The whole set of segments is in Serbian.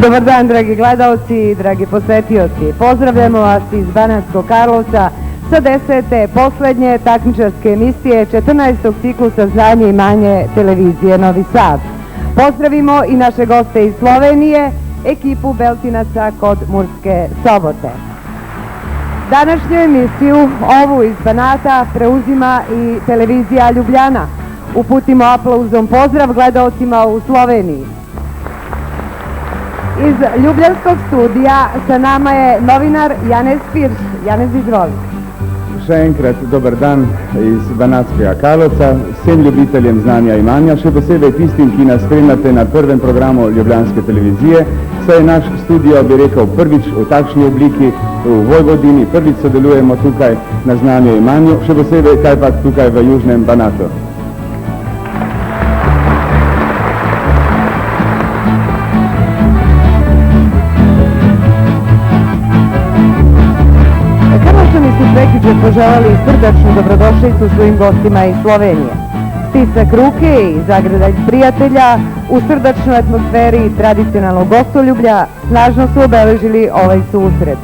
Dobar dan, dragi gledalci i dragi posetioci. Pozdravljamo vas iz Banatskog Karlovca sa 10. poslednje takmičarske emisije 14. ciklusa Znanje i imanje televizije Novi Sad. Pozdravimo i naše goste iz Slovenije, ekipu Beltinaca kod Murske Sobote. Današnju emisiju, ovu iz Banata, preuzima i televizija Ljubljana. Uputimo aplauzom pozdrav gledalcima u Sloveniji. Iz Ljubljanskog studija sa nama je novinar Janez Pirš. Janez, izvoli. Še enkrat dober dan iz Banatskega Karlovca, vsem ljubiteljem znanja imanja, še posebej tistim, ki nas spremljate na prvem programu Ljubljanske televizije. Saj je naš studio, bi rekel, prvič v takšni obliki v Vojvodini, prvič sodelujemo tukaj na znanju imanju, še posebej kajpak tukaj v Južnem Banatu. Prekjuče poželali srdačnu dobrodošlicu svojim gostima iz Slovenije. Stisak ruke i zagradalj prijatelja u srdačnoj atmosferi tradicionalnog gostoljublja snažno su obeležili ovaj susret.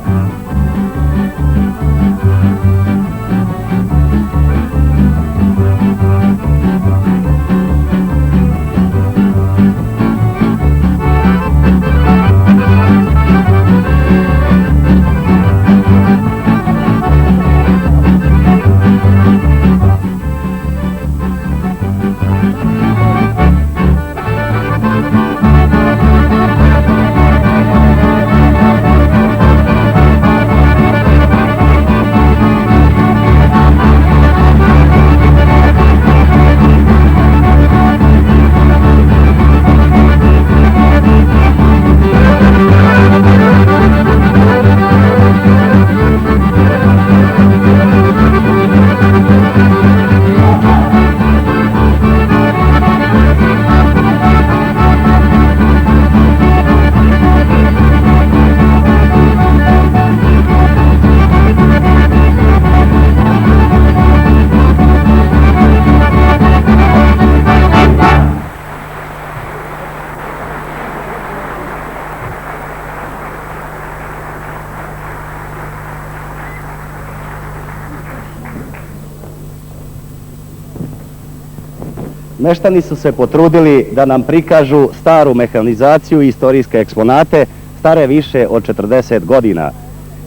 Meštani su se potrudili da nam prikažu staru mehanizaciju i istorijske eksponate stare više od 40 godina.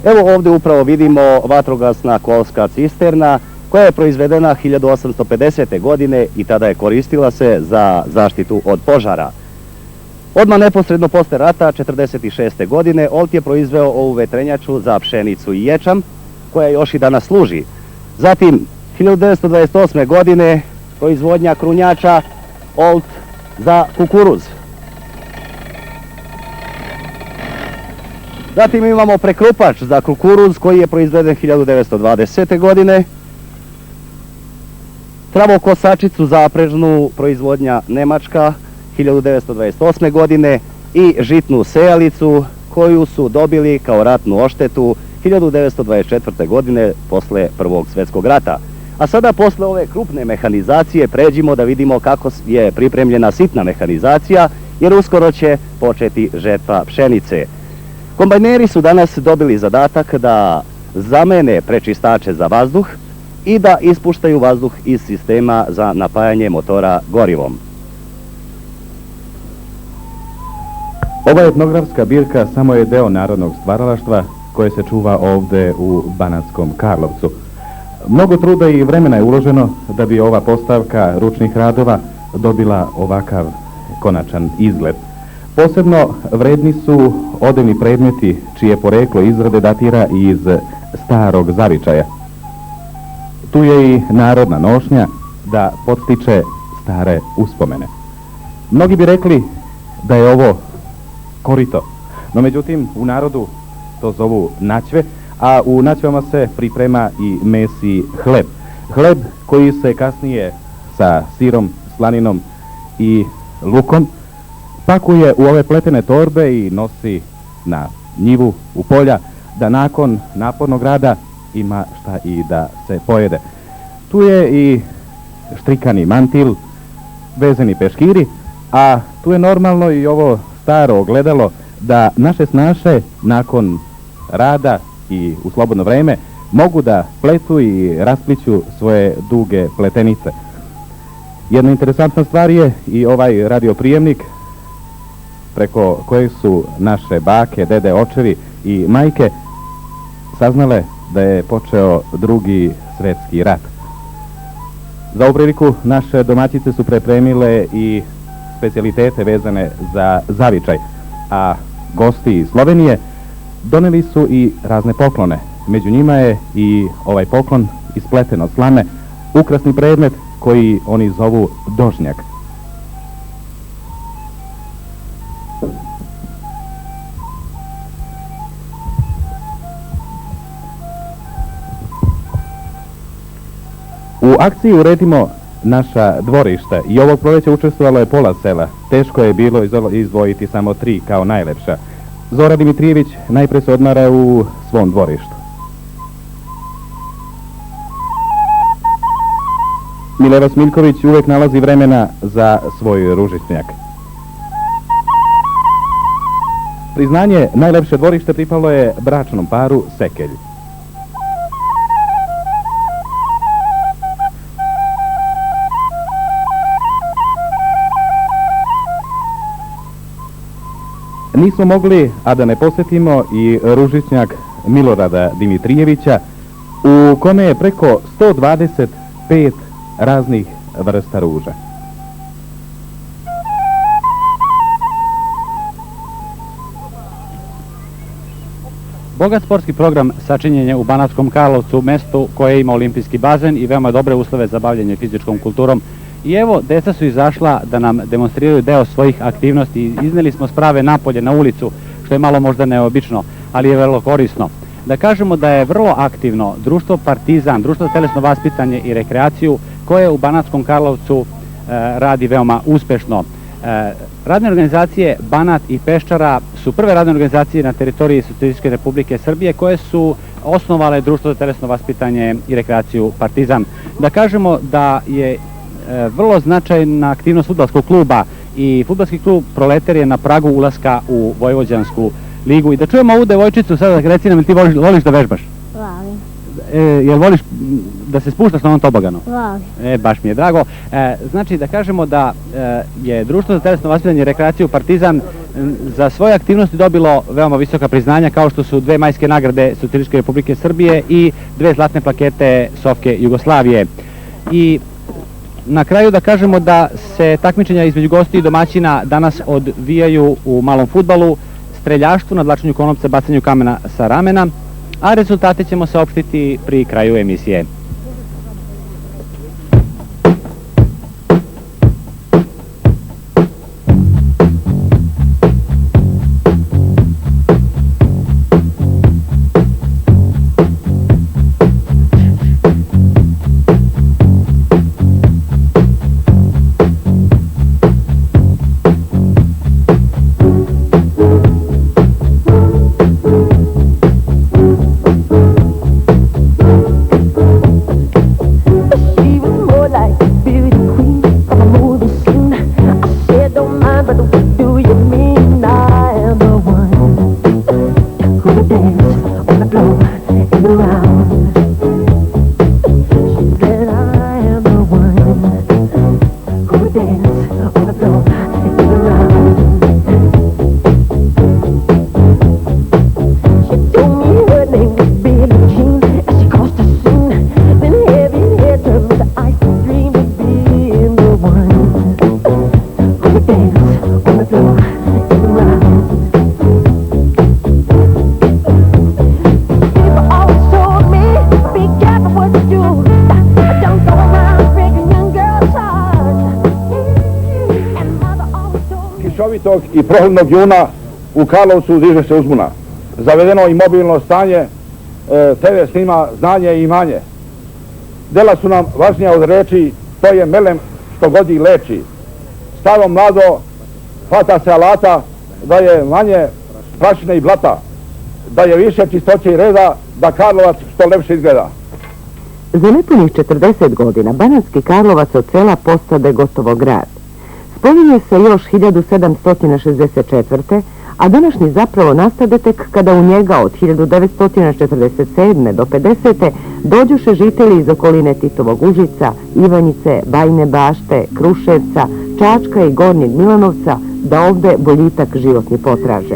Evo ovdje upravo vidimo vatrogasna kolska cisterna koja je proizvedena 1850. godine i tada je koristila se za zaštitu od požara. Odmah neposredno posle rata, 1946. godine, Olt je proizveo ovu vetrenjaču za pšenicu i ječam koja još i danas služi. Zatim, 1928. godine, proizvodnja krunjača Olt za kukuruz. Zatim imamo prekrupač za kukuruz koji je proizveden 1920. godine. Travokosačicu zaprežnu proizvodnja Nemačka 1928. godine i žitnu sejalicu koju su dobili kao ratnu odštetu 1924. godine posle Prvog svjetskog rata. A sada posle ove krupne mehanizacije pređimo da vidimo kako je pripremljena sitna mehanizacija, jer uskoro će početi žetva pšenice. Kombajneri su danas dobili zadatak da zamene prečistače za vazduh i da ispuštaju vazduh iz sistema za napajanje motora gorivom. Ova etnografska birka samo je deo narodnog stvaralaštva koje se čuva ovde u Banatskom Karlovcu. Mnogo truda i vremena je uloženo da bi ova postavka ručnih radova dobila ovakav konačan izgled. Posebno vredni su odevni predmeti čije poreklo izrade datira iz starog zavičaja. Tu je i narodna nošnja da podstiče stare uspomene. Mnogi bi rekli da je ovo korito, no međutim u narodu to zovu naćve, a u naćvama se priprema i mesi hleb. Hleb koji se kasnije sa sirom, slaninom i lukom pakuje u ove pletene torbe i nosi na njivu, u polja, da nakon napornog rada ima šta i da se pojede. Tu je i štrikani mantil, vezeni peškiri, a tu je normalno i ovo staro ogledalo da naše snaše nakon rada i u slobodno vreme mogu da pletu i raspliću svoje duge pletenice. Jedna interesantna stvar je i ovaj radioprijemnik preko kojeg su naše bake, dede, očevi i majke saznale da je počeo Drugi svjetski rat. Za ovu priliku naše domaćice su pripremile i specijalitete vezane za zavičaj, a gosti iz Slovenije doneli su i razne poklone. Među njima je i ovaj poklon ispleten od slame, ukrasni predmet koji oni zovu dožnjak. U akciji uredimo naša dvorišta i ovog proleća učestvovalo je pola sela. Teško je bilo izdvojiti samo 3 kao najlepša. Zora Dimitrijević najpre se odmara u svom dvorištu. Mileva Smiljković uvek nalazi vremena za svoj ružičnjak. Priznanje najlepše dvorište pripalo je bračnom paru Sekelj. Nismo mogli, a da ne posjetimo i ružičnjak Milorada Dimitrijevića, u kome je preko 125 raznih vrsta ruža. Bogat sportski program sačinjen je u Banatskom Karlovcu, mestu koje ima olimpijski bazen i veoma dobre uslove za bavljanje fizičkom kulturom. I evo, deca su izašla da nam demonstriraju deo svojih aktivnosti i izneli smo sprave napolje na ulicu, što je malo možda neobično, ali je vrlo korisno. Da kažemo da je vrlo aktivno društvo Partizan, društvo za telesno vaspitanje i rekreaciju, koje u Banatskom Karlovcu radi veoma uspešno. Radne organizacije Banat i Peščara su prve radne organizacije na teritoriji Socijalističke Republike Srbije koje su osnovale društvo za telesno vaspitanje i rekreaciju Partizan. Da kažemo da je vrlo značajna aktivnost fudbalskog kluba i fudbalski klub Proletar je na pragu ulaska u Vojvođansku ligu. I da čujemo ovu devojčicu sada, reci nam, ti voliš da vežbaš? Volim. Jel voliš da se spuštaš na ovom toboganu? Volim. Baš mi je drago. Znači da kažemo da je društvo za telesno vaspitanje i rekreaciju Partizan za svoje aktivnosti dobilo veoma visoka priznanja, kao što su 2 majske nagrade Socijalističke Republike Srbije i 2 zlatne plakete Sofke Jugoslavije. I na kraju da kažemo da se takmičenja između gostiju i domaćina danas odvijaju u malom fudbalu, streljaštvu, nadvlačenju konopca, bacanju kamena sa ramena, a rezultate ćemo saopštiti pri kraju emisije. dance on the floor and around. She said I am the one who would dance on the floor and around. She told me her name was Billie Jean as she crossed the scene. Then heavy head turned with the ice cream to being the one who would dance on the floor and around. People always told me, be careful what you do. Don't go around breaking young girls' hearts. And mother always told me. Kišovitog i prohladnog juna u Karlovcu diže se uzbuna. Zavedeno i mobilno stanje, TV snima znanje i imanje. Dela su nam važnija od reči, to je melem što god ih leči. Staro mlado hvata se alata, da je manje prašine i blata, da je više čistoće i reda, da Karlovac što lepše izgleda. Za nepunih 40 godina Banatski Karlovac od sela postade gotovo grad. Spominje se još 1764. a današnji zapravo nastade tek kada u njega od 1947. do 50. dođoše žitelji iz okoline Titovog Užica, Ivanjice, Bajine Bašte, Kruševca, Čačka i Gornjeg Milanovca da ovde boljitak životni potraže.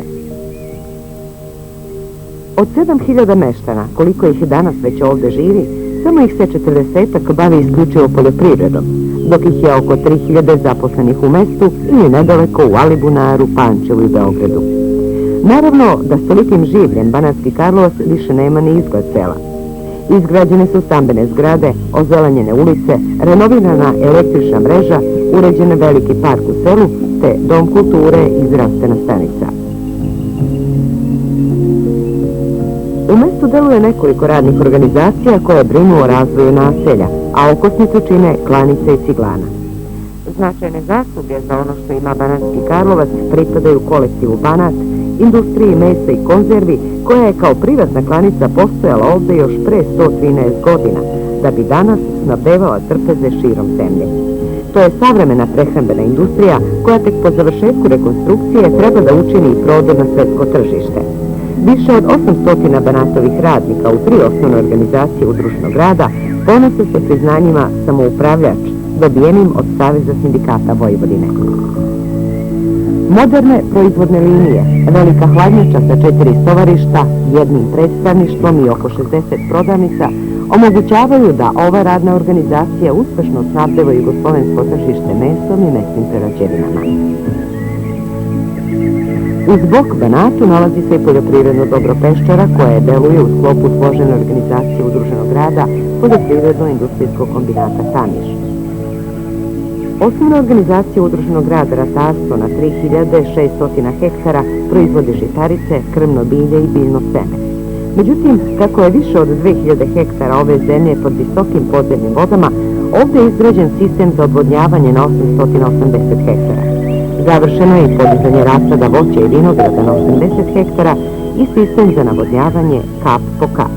Od 7000 meštana, koliko ih danas već ovde živi, samo ih se 40-ak bavi isključivo poljoprivredom, dok ih je oko 3000 zaposlenih u mestu ili nedaleko u Alibunaru, Pančevu i Beogradu. Naravno da s tolikim življem Banatski Karlovac više nema ni izgled sela. Izgrađene su stambene zgrade, ozelenjene ulice, renovirana električna mreža, uređene veliki park u selu, te dom kulture i zdravstvena stanica. U mestu deluje nekoliko radnih organizacija koje brinu o razvoju naselja, a okosnicu čine Klanica i Ciglana. Značajne zasluge za ono što ima Banatski Karlovac pripadaju kolektivu Banat, industriji mesa i konzervi, koja je kao privatna klanica postojala ovde još pre 113 godina, da bi danas snabdevala trpeze širom zemlje. To je savremena prehrambena industrija koja tek po završetku rekonstrukcije treba da učini i prodor na svetsko tržište. Više od 800 Banatovih radnika u 3 osnovne organizacije udruženog rada ponose se priznanjima samoupravljač, dobijenim od Saveza sindikata Vojvodine. Moderne proizvodne linije, velika hladnjača sa 4 stovarišta, jednim predstavništvom i oko 60 prodavnica omogućavaju da ova radna organizacija uspešno snabdeva jugoslovensko tržište mesom i mesnim prerađevinama. Uz bok Banatu nalazi se i poljoprivredno dobro Peščara, koje deluje u sklopu složene organizacije udruženog rada poljoprivredno-industrijskog kombinata Tamiš. Osnovna organizacija udruženog rada ratarstvo na 3600 hektara proizvodi žitarice, krmno bilje i biljno seme. Međutim, kako je više od 2000 hektara ove zemlje pod visokim podzemnim vodama, ovdje je izgrađen sistem za odvodnjavanje na 880 hektara. Završeno je i podizanje rasada voća i vinograda na 80 hektara i sistem za navodnjavanje kap po kap.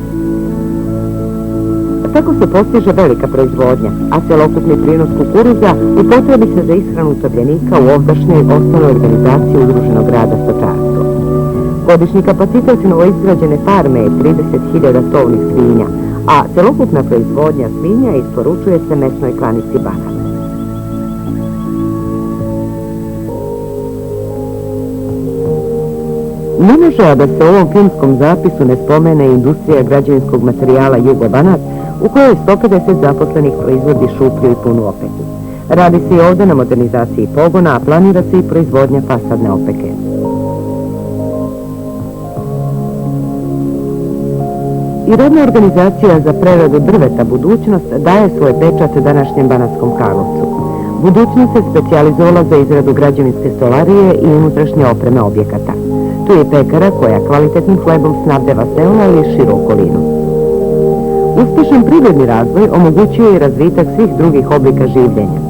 Tako se postiže velika proizvodnja, a celokupni prinos kukuruza upotrebi se za ishranu utopljenika u ovdašnjoj osnovnoj organizaciji udruženog rada stočarstvo. Godišnji kapacitet novoizgrađene farme je 30.000 tovnih svinja, a celokupna proizvodnja svinja isporučuje se mesnoj klanici Banat. Ne može da se u ovom filmskom zapisu ne spomene industrija građevinskog materijala Jugo Banat, u kojoj 150 zaposlenih proizvodi šuplju i punu opeku. Radi se i ovdje na modernizaciji pogona, a planira se i proizvodnja fasadne opeke. I radna organizacija za preradu drveta Budućnost daje svoj pečat današnjem Banatskom Karlovcu. Budućnost se specijalizovala za izradu građevinske stolarije i unutrašnje opreme objekata. Tu je pekara koja kvalitetnim hlebom snabdeva sela i širu okolinu. Uspešan privredni razvoj omogućuje i razvitak svih drugih oblika življenja.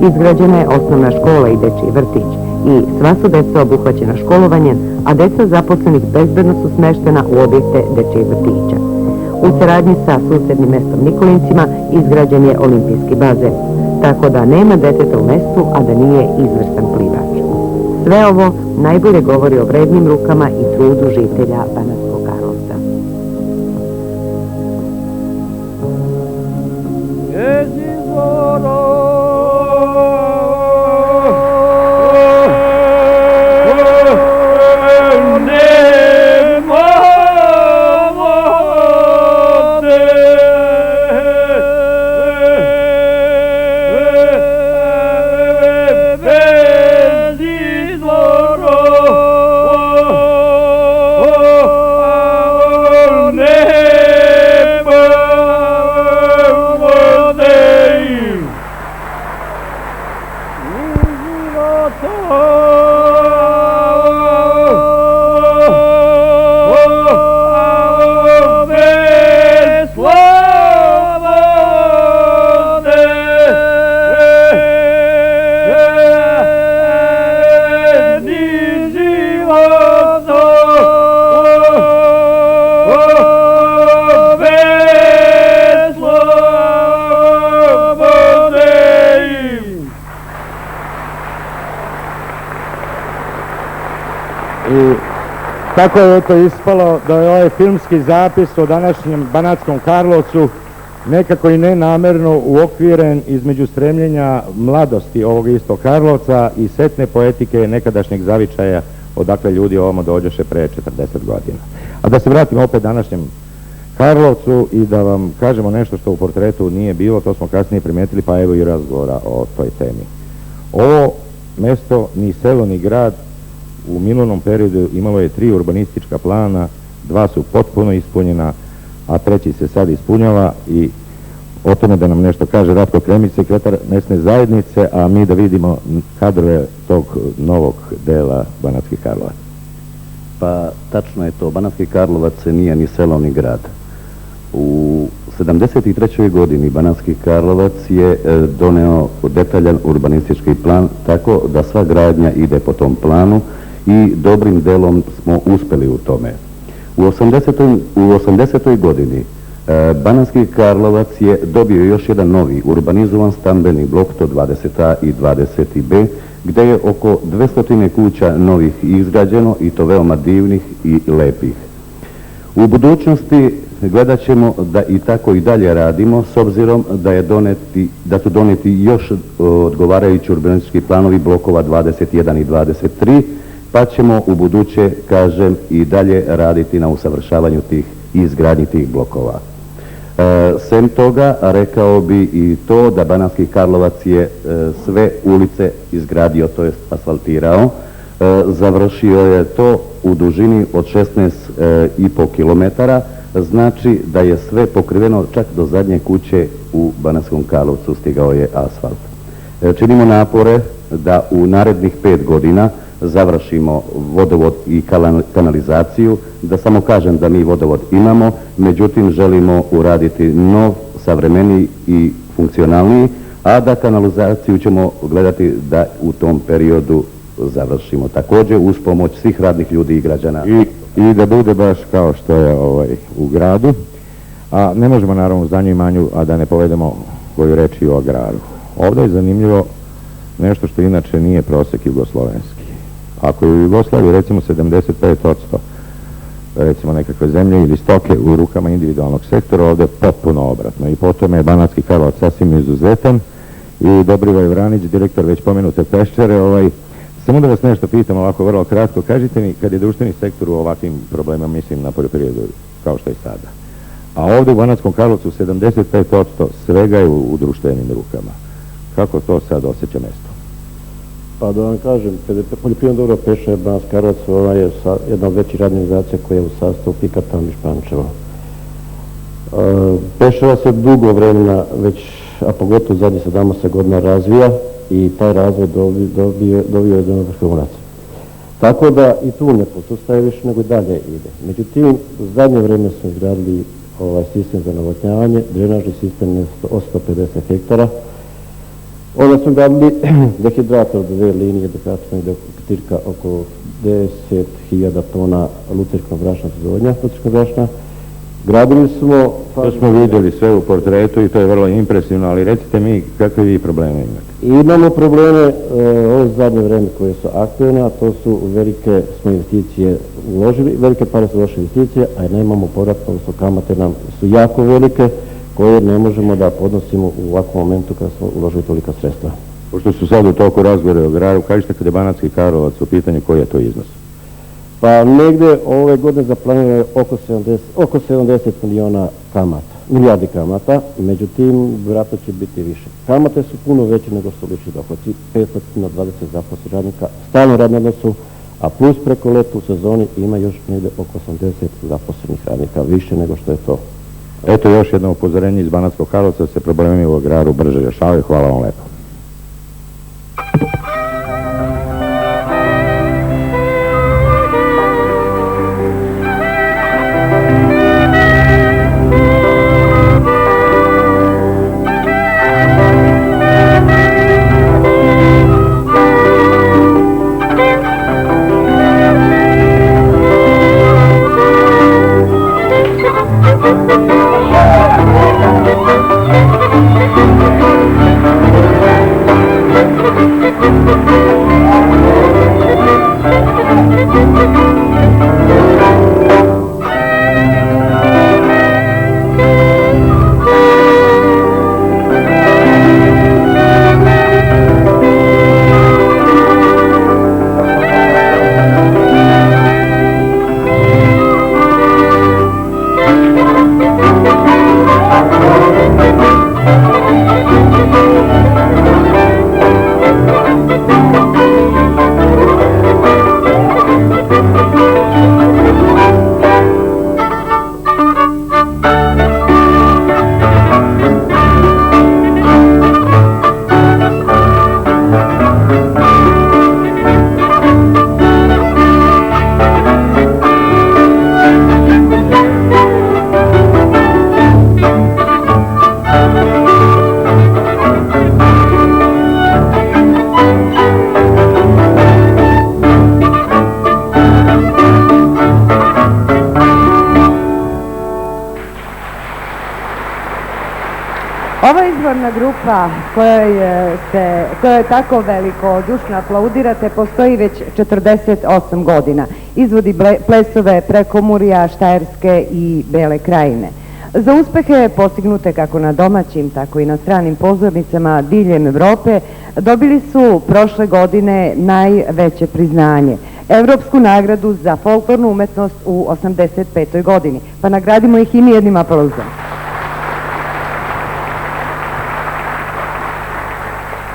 Izgrađena je osnovna škola i dečiji vrtić i sva su deca obuhvaćena školovanjem, a deca zaposlenih bezbedno su smeštena u objekte dečijeg vrtića. U saradnji sa susednim mestom Nikolincima izgrađen je olimpijski bazen, tako da nema deteta u mestu, a da nije izvrstan plivač. Sve ovo najbolje govori o vrednim rukama i trudu žitelja Banatskog Karlovca. Tako je to ispalo da je ovaj filmski zapis o današnjem Banatskom Karlovcu nekako i nenamerno uokviren između stremljenja mladosti ovog istog Karlovca i setne poetike nekadašnjeg zavičaja odakle ljudi ovamo dođeše pre 40 godina. A da se vratimo opet današnjem Karlovcu i da vam kažemo nešto što u portretu nije bilo, to smo kasnije primetili, pa evo i razgovora o toj temi. Ovo mesto, ni selo, ni grad, u minulom periodu imalo je 3 urbanistička plana, 2 su potpuno ispunjena, a 3. se sad ispunjava i o tome da nam nešto kaže Ratko Kremić, sekretar mesne zajednice, a mi da vidimo kadrove tog novog dela Banatskih Karlovaca. Pa tačno je to, Banatski Karlovac nije ni selo ni grad. U 73. godini Banatski Karlovac je doneo detaljan urbanistički plan tako da sva gradnja ide po tom planu i dobrim delom smo uspeli u tome. U 80. godini Banatski Karlovac je dobio još jedan novi urbanizovan stambeni blok, to 20A i 20B, gde je oko 200 kuća novih izgrađeno i to veoma divnih i lepih. U budućnosti gledat ćemo da i tako i dalje radimo, s obzirom da su doneti još odgovarajući urbanistički planovi blokova 21 i 23, pa ćemo u buduće, kažem, i dalje raditi na usavršavanju tih i izgradnji tih blokova. Sem toga, rekao bi i to da Banatski Karlovac je sve ulice izgradio, to je asfaltirao. Završio je to u dužini od 16,5 kilometara, znači da je sve pokriveno, čak do zadnje kuće u Banatskom Karlovcu stigao je asfalt. Činimo napore da u narednih 5 godina završimo vodovod i kanalizaciju, da samo kažem da mi vodovod imamo, međutim želimo uraditi nov, savremeniji i funkcionalniji, a da kanalizaciju ćemo gledati da u tom periodu završimo. Također uz pomoć svih radnih ljudi i građana. I da bude baš kao što je u gradu, a ne možemo naravno u zdanju imanju, a da ne povedemo koju reč i o agraru. Ovdje je zanimljivo nešto što inače nije prosek jugoslovenski. Ako je u Jugoslaviji recimo 75% recimo nekakve zemlje ili stoke u rukama individualnog sektora, ovdje je potpuno obratno i potom je Banatski Karlovac sasvim izuzetan i Dobrivoj Vranić, direktor već pomenute Peščare, samo da vas nešto pitam ovako vrlo kratko, kažite mi kad je društveni sektor u ovakvim problemima, mislim na poljoprivredu kao što je sada, a ovdje u Banatskom Karlovcu 75% svega je u društvenim rukama, kako to sad osjeća mesto? Pa da vam kažem, kada je poljoprivredno dobro Peščare, Banatski Karlovac, ona je jedna od većih radnih organizacija koja je u sastavu PIK-a Tamiš Pančeva. Peščara se dugo vremena već, a pogotovo zadnjih 17 godina razvija i taj razvoj dobio je do vrhunac. Tako da i tu ne posustaje više, nego i dalje ide. Međutim, u zadnje vreme smo izgradili sistem za navodnjavanje, drenažni sistem je 150 hektara. Onda smo gradili dehidrator od 2 linije, dehidrator cirka oko 10.000 tona lucerskog brašna proizvodnja, lucerskog brašna. Gradili smo... To smo vidjeli sve u portretu i to je vrlo impresivno, ali recite mi kakve vi probleme imate? Imamo probleme ovo zadnje vreme koje su aktualne, a to su velike smo investicije uložili, velike pare su došle investicije, a nemamo povrat, odnosno kamate nam su jako velike, koje ne možemo da podnosimo u ovakvom momentu kada smo uložili tolika sredstva. Pošto su sad u toku razgovore o agraru, kažete kada je Banatski Karlovac u pitanju, koji je to iznos? Pa negde ove godine zaplanirano je oko 70 milijardi kamata, međutim, vjerojatno će biti više. Kamate su puno veće nego što su lični dohodci, 520 zaposlenih radnika, stalno radno odnosu, a plus preko leta u sezoni ima još negde oko 80 zaposlenih radnika, više nego što je to. Eto još jedno upozorenje iz Banatskog Karlovca da se problemi u agraru brže rješavaju. Hvala vam lepo. Thank you. legendarna grupa kojoj tako velikodušno aplaudirate postoji već 48 godina. Izvodi plesove Prekomurja, Štajerske i Bele krajine. Za uspehe postignute kako na domaćim, tako i na stranim pozornicama diljem Evrope dobili su prošle godine najveće priznanje, Evropsku nagradu za folklornu umetnost u 85. godini. Pa nagradimo ih i mi jednim aplauzom.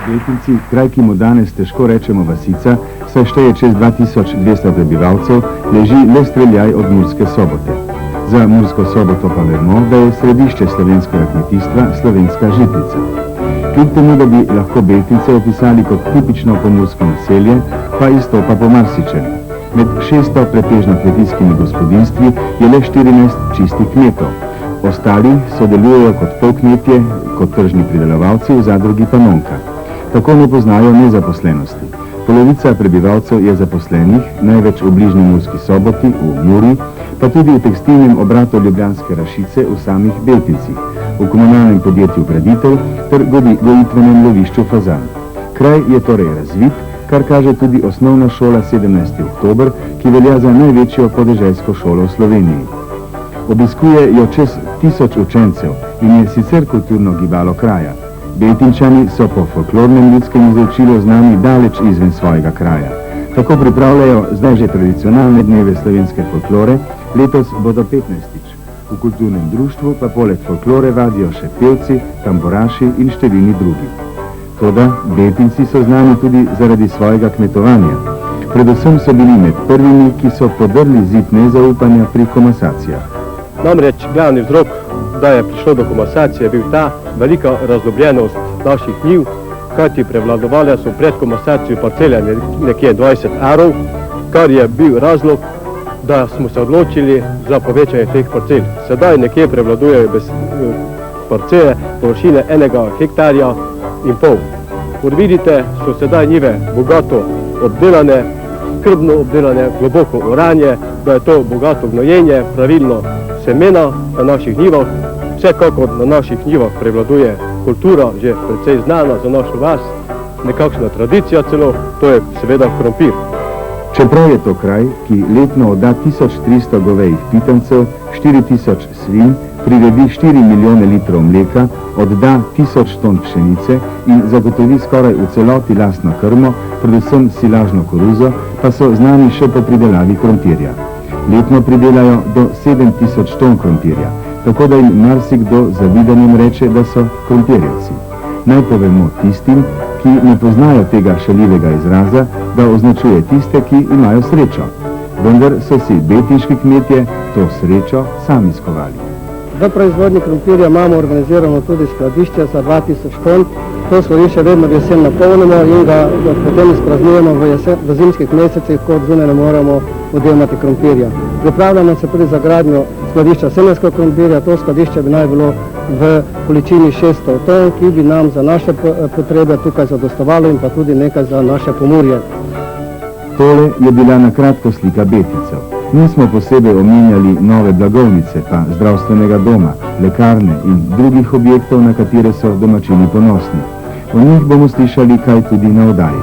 Betinci, kraj, ki mu danes težko rečemo vasica, saj šteje čez 2200 prebivalcev, leži le streljaj od Murske Sobote. Za Mursko Soboto pa vemo, da je središče slovenskega kmetijstva slovenska žitnica. Kljub temu, da bi lahko Betince opisali kot tipično pomursko naselje, pa izstopa po marsičem. Med 600 pretežno kmetijskimi gospodinstvi je le 14 čistih kmetov. Ostali sodelujejo kot polkmetje, kot tržni pridelovalci, v zadrugi pa nonka. Tako ne poznajo nezaposlenosti. Polovica prebivalcev je zaposlenih, največ v bližnji Murski Soboti, v Muri, pa tudi v tekstilnem obratu Ljubljanske Rašice v samih Beltincih, v komunalnem podjetju Graditev ter gojitvenem lovišču Fazan. Kraj je torej razvit, kar kaže tudi osnovna šola 17. oktober, ki velja za največjo podeželsko šolo v Sloveniji. Obiskuje jo čez 1000 učencev in je sicer kulturno gibalo kraja. Beltinčani so po folklornem ljudskem izročilu znani daleč izven svojega kraja. Tako pripravljajo zdaj že tradicionalne dneve slovenske folklore, letos bodo 15. V kulturnem društvu pa poleg folklore vadijo še pevci, tamburaši in številni drugi. Toda Beltinci so znani tudi zaradi svojega kmetovanja. Predvsem so bili med prvimi, ki so podrli zid nezaupanja pri komasacijah. Namreč glavni vzrok, da je prišlo do komasacije, je bil ta velika razdobljenost naših njiv, kajti prevladovale so pred komasacijo parcele nekje 20 arov, kar je bil razlog, da smo se odločili za povečanje teh parcel. Sedaj nekje prevladujejo parcele površine 1 hektarja in pol. Kot vidite, so sedaj njive bogato obdelane, skrbno obdelane, globoko oranje, da je to bogato gnojenje, pravilno semena na naših njivah. Vsekakor na naših njivah prevladuje kultura, že precej znana za našo vas, nekakšna tradicija celo, to je seveda krompir. Čeprav je to kraj, ki letno odda 1300 govejih pitancev, 4000 svin, priredi 4 milijone litrov mleka, odda 1000 ton pšenice in zagotovi skoraj v celoti lastno krmo, predvsem silažno koruzo, pa so znani še po pridelavi krompirja. Letno pridelajo do 7000 ton krompirja, tako da jim marsikdo z zavidanjem reče, da so krompirjevci. Naj povemo tistim, ki ne poznajo tega šaljivega izraza, da označuje tiste, ki imajo srečo. Vendar so si beltinški kmetje to srečo sami skovali. V proizvodnji krompirja imamo organizirano tudi skladišče za 2000 ton. To skladišče vedno v jesen napolnimo in ga potem izpraznujemo v zimskih mesecih, ko zunaj ne moremo odjemati krompirja. Pripravljamo se tudi za gradnjo skladišča semenskega krompirja. To skladišče bi naj bilo v količini 600 ton, ki bi nam za naše potrebe tukaj zadostovalo in pa tudi nekaj za naše Pomurje. Tole je bila na kratko slika Beltincev. Nismo posebej omenjali nove blagovnice, pa zdravstvenega doma, lekarne in drugih objektov, na katere so domačini ponosni. O njih bomo slišali kaj tudi na oddaji.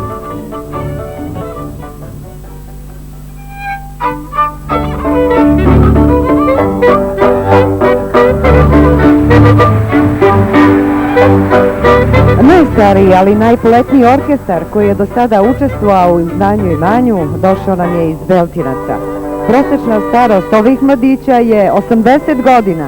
Najstariji, ali najpoletniji orkestar koji je do sada učestvovao u Znanju i manju došao nam je iz Beltinaca. Prosečna starost ovih mladića je 80 godina.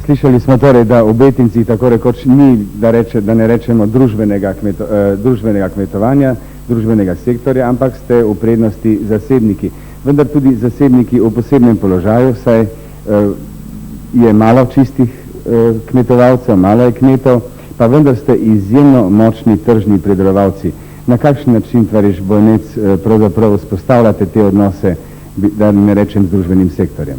Slišali smo torej, da v Betincih tako rekoč ni, da ne rečemo družbenega kmetovanja, družbenega sektorja, ampak ste v prednosti zasebniki. Vendar tudi zasebniki v posebnem položaju, saj je malo čistih kmetovalcev, malo je kmetov, pa vendar ste izjemno močni tržni pridelovalci. Na kakšen način, tvariš Bojnec, pravzaprav vzpostavljate te odnose, da ne rečem, z družbenim sektorjem?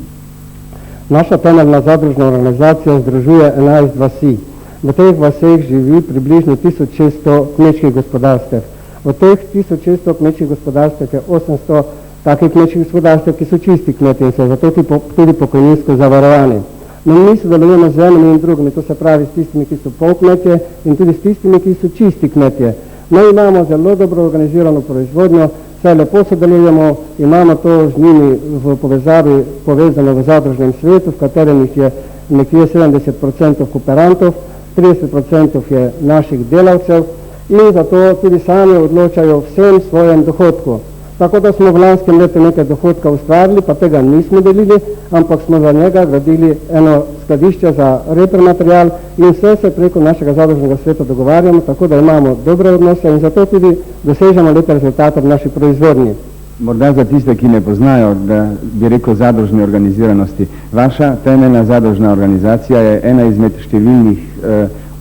Naša temeljna zadružna organizacija združuje 11 vasi. V teh vaseh živi približno 1600 kmečkih gospodarstev. V teh 1600 kmečkih gospodarstev je 800 takih kmečkih gospodarstev, ki so čisti kmeti in so zato tudi pokojninsko zavarovani. No, mi sodelujemo z enimi in drugimi, to se pravi s tistimi, ki so polkmetje in tudi s tistimi, ki so čisti kmetje. No, imamo zelo dobro organizirano proizvodnjo, saj lepo sodelujemo, imamo to z njimi v povezavi povezano v zadružnem svetu, v katerem jih je nekje 70% kooperantov, 30% je naših delavcev in zato tudi sami odločajo vsem svojem dohodku. Tako da smo v lanskem letu nekaj dohodka ustvarili, pa tega nismo delili, ampak smo za njega gradili eno skladišče za repromaterial in vse se preko našega zadružnega sveta dogovarjamo, tako da imamo dobre odnose in zato tudi dosežemo lepe rezultate v naši proizvodnji. Morda za tiste, ki ne poznajo, da bi rekel zadružne organiziranosti, vaša temeljna zadružna organizacija je ena izmed številnih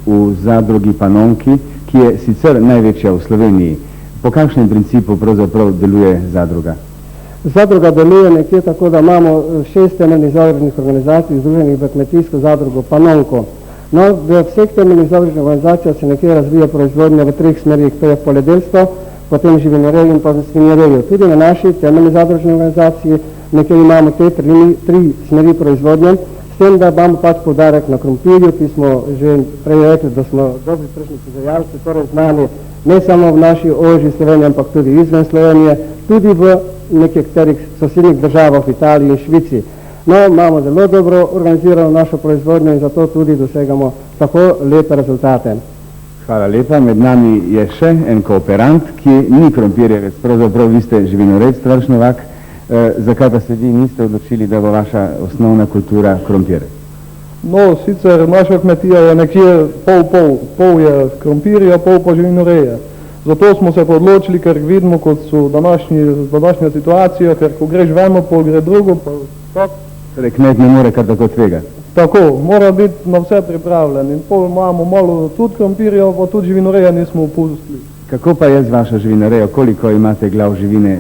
v zadrugi Panonki, ki je sicer največja v Sloveniji. Po kakšnem principu pravzaprav deluje zadruga? Zadruga deluje nekje tako, da imamo 6 temeljnih zadružnih organizacij združenih v kmetijsko zadrugo Panonko. No, v vseh temeljnih zadružnih organizacijah se nekje razvija proizvodnja v 3 smerih, to je poljedelstvo, potem živinorejo in pa svinjerejo. Tudi na naši temeljni zadružni organizaciji nekje imamo te 3 smeri proizvodnje, s tem, da imamo pač poudarek na krompirju, ki smo že prej rekli, da smo dobri tržni proizvajalci, torej znani ne samo v naši ožji Sloveniji, ampak tudi izven Slovenije, tudi v nekaterih sosednjih državah v Italiji in Švici. No, imamo zelo dobro organizirano našo proizvodnjo in zato tudi dosegamo tako lepe rezultate. Hvala lepa. Med nami je še en kooperant, ki ni krompirjevec, pravzaprav vi ste živinorec, Tvrš Novak. Zakaj pa se vi niste odločili, da bo vaša osnovna kultura krompir? No, sicer naša kmetija je nekje pol je krompirja, pol pa živinoreje. Zato smo se odločili, ker vidimo, kot so današnja situacija, ker ko greš v eno, pol gre drugo, pa tako. Torej, kmet ne more kar tako tvegati. Tako, mora biti na vse pripravljen in pol imamo malo tudi krompirja, pa tudi živinoreje nismo upustili. Kako pa je z vašo živinorejo? Koliko imate glav živine?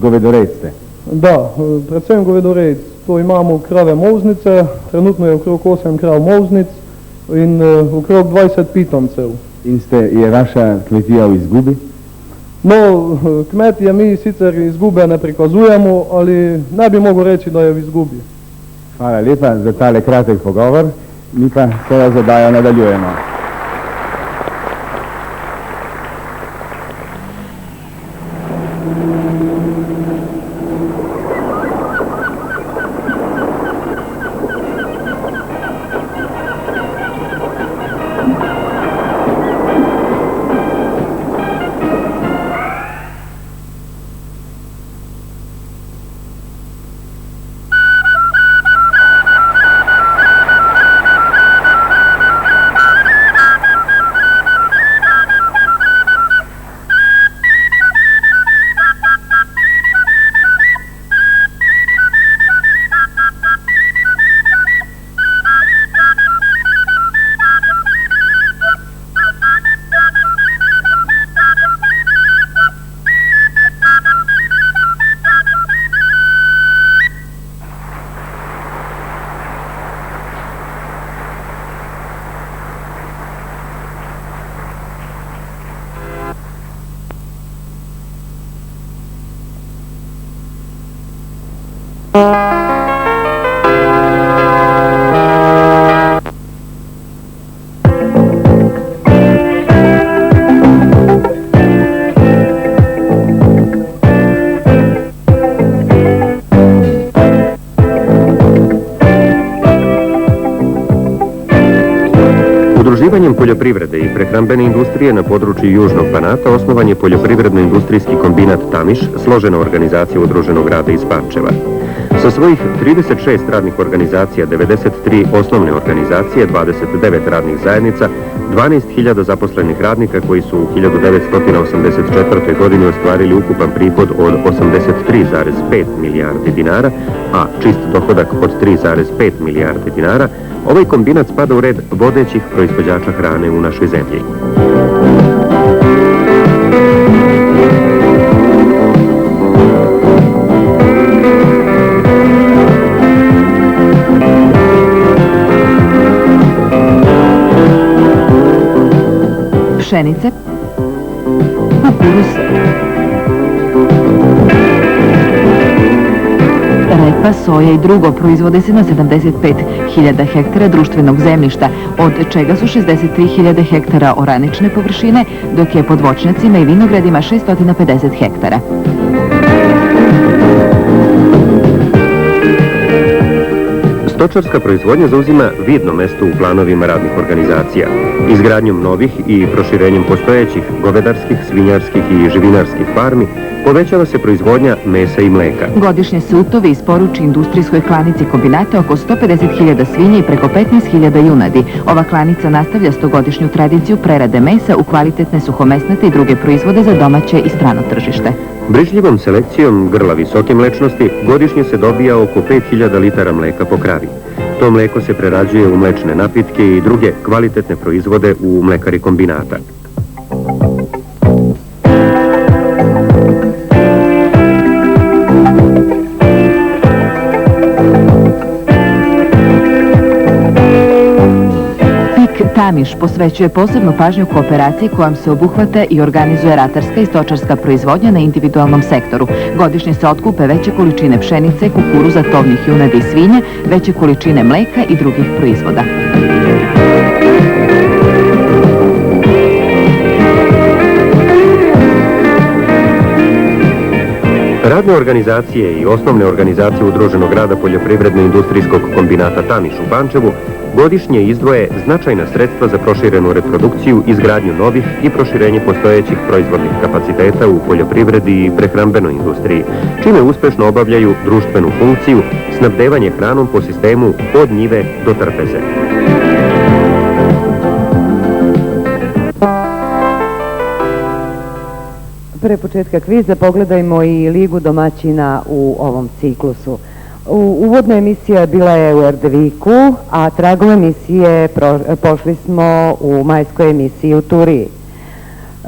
Govedorejc ste? Da, predvsem govedorejc. To imamo krave molznice, trenutno je okrog 8 krav molznic in okrog 20 pitomcev. In je vaša kmetija v izgubi? No, kmetije mi sicer izgube ne prikazujemo, ali ne bi mogel reči, da je v izgubi. Hvala lepa za tale kratek pogovor, mi pa svojo zabajo nadaljujemo. Udruživanjem poljoprivrede i prehrambene industrije na području Južnog Banata osnovan je poljoprivredno-industrijski kombinat Tamiš, složena organizacija udruženog rada iz Pančeva. Sa svojih 36 radnih organizacija, 93 osnovne organizacije, 29 radnih zajednica, 12.000 zaposlenih radnika koji su u 1984. godini ostvarili ukupan prihod od 83,5 milijardi dinara, a čist dohodak od 3,5 milijardi dinara, ovaj kombinat spada u red vodećih proizvođača hrane u našoj zemlji. Pšenice, kukuruz, repa, soja i drugo proizvode se na 75.000 hektara društvenog zemljišta, od čega su 63.000 hektara oranične površine, dok je pod voćnjacima i vinogradima 650 hektara. Stočarska proizvodnja zauzima vidno mesto u planovima radnih organizacija. Izgradnjom novih i proširenjem postojećih govedarskih, svinjarskih i živinarskih farmi povećava se proizvodnja mesa i mleka. Godišnje se u tove isporuči industrijskoj klanici kombinata oko 150.000 svinja i preko 15.000 junadi. Ova klanica nastavlja 100-godišnju tradiciju prerade mesa u kvalitetne suhomesnate i druge proizvode za domaće i strano tržište. Brižljivom selekcijom grla visoke mlečnosti godišnje se dobija oko 5.000 litara mleka po kravi. To mleko se prerađuje u mlečne napitke i druge kvalitetne proizvode u mlekari kombinata. Tamiš posvećuje posebnu pažnju kooperaciji kojom se obuhvata i organizuje ratarska i stočarska proizvodnja na individualnom sektoru. Godišnje se otkupe veće količine pšenice, kukuruza, tovnih junadi i svinja, veće količine mleka i drugih proizvoda. Radne organizacije i osnovne organizacije Udruženog rada poljoprivredno-industrijskog kombinata Tamiš u Pančevu godišnje izdvoje značajna sredstva za proširenu reprodukciju, izgradnju novih i proširenje postojećih proizvodnih kapaciteta u poljoprivredi i prehrambenoj industriji, čime uspešno obavljaju društvenu funkciju snabdevanje hranom po sistemu od njive do trpeze. Pre početka kviza pogledajmo i ligu domaćina u ovom ciklusu. Uvodna emisija bila je u Erdeviku, a tragom emisije pošli smo u majskoj emisiji u Turiji.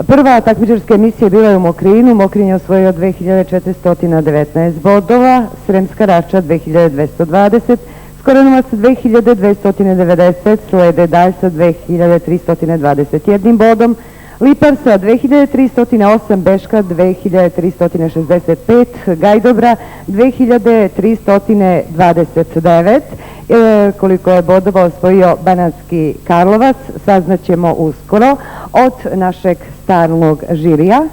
Prva takmičarska emisija bila je u Mokrinu, Mokrin je osvojio 2419 bodova, Sremska Rača 2220, Skoranovac 2290, slede Dalj sa 2321 bodom, Lipar sa 2308, Beška 2365, Gajdobra 2329. Koliko je bodova osvojio Banatski Karlovac, saznaćemo uskoro od našeg stalnog žirija.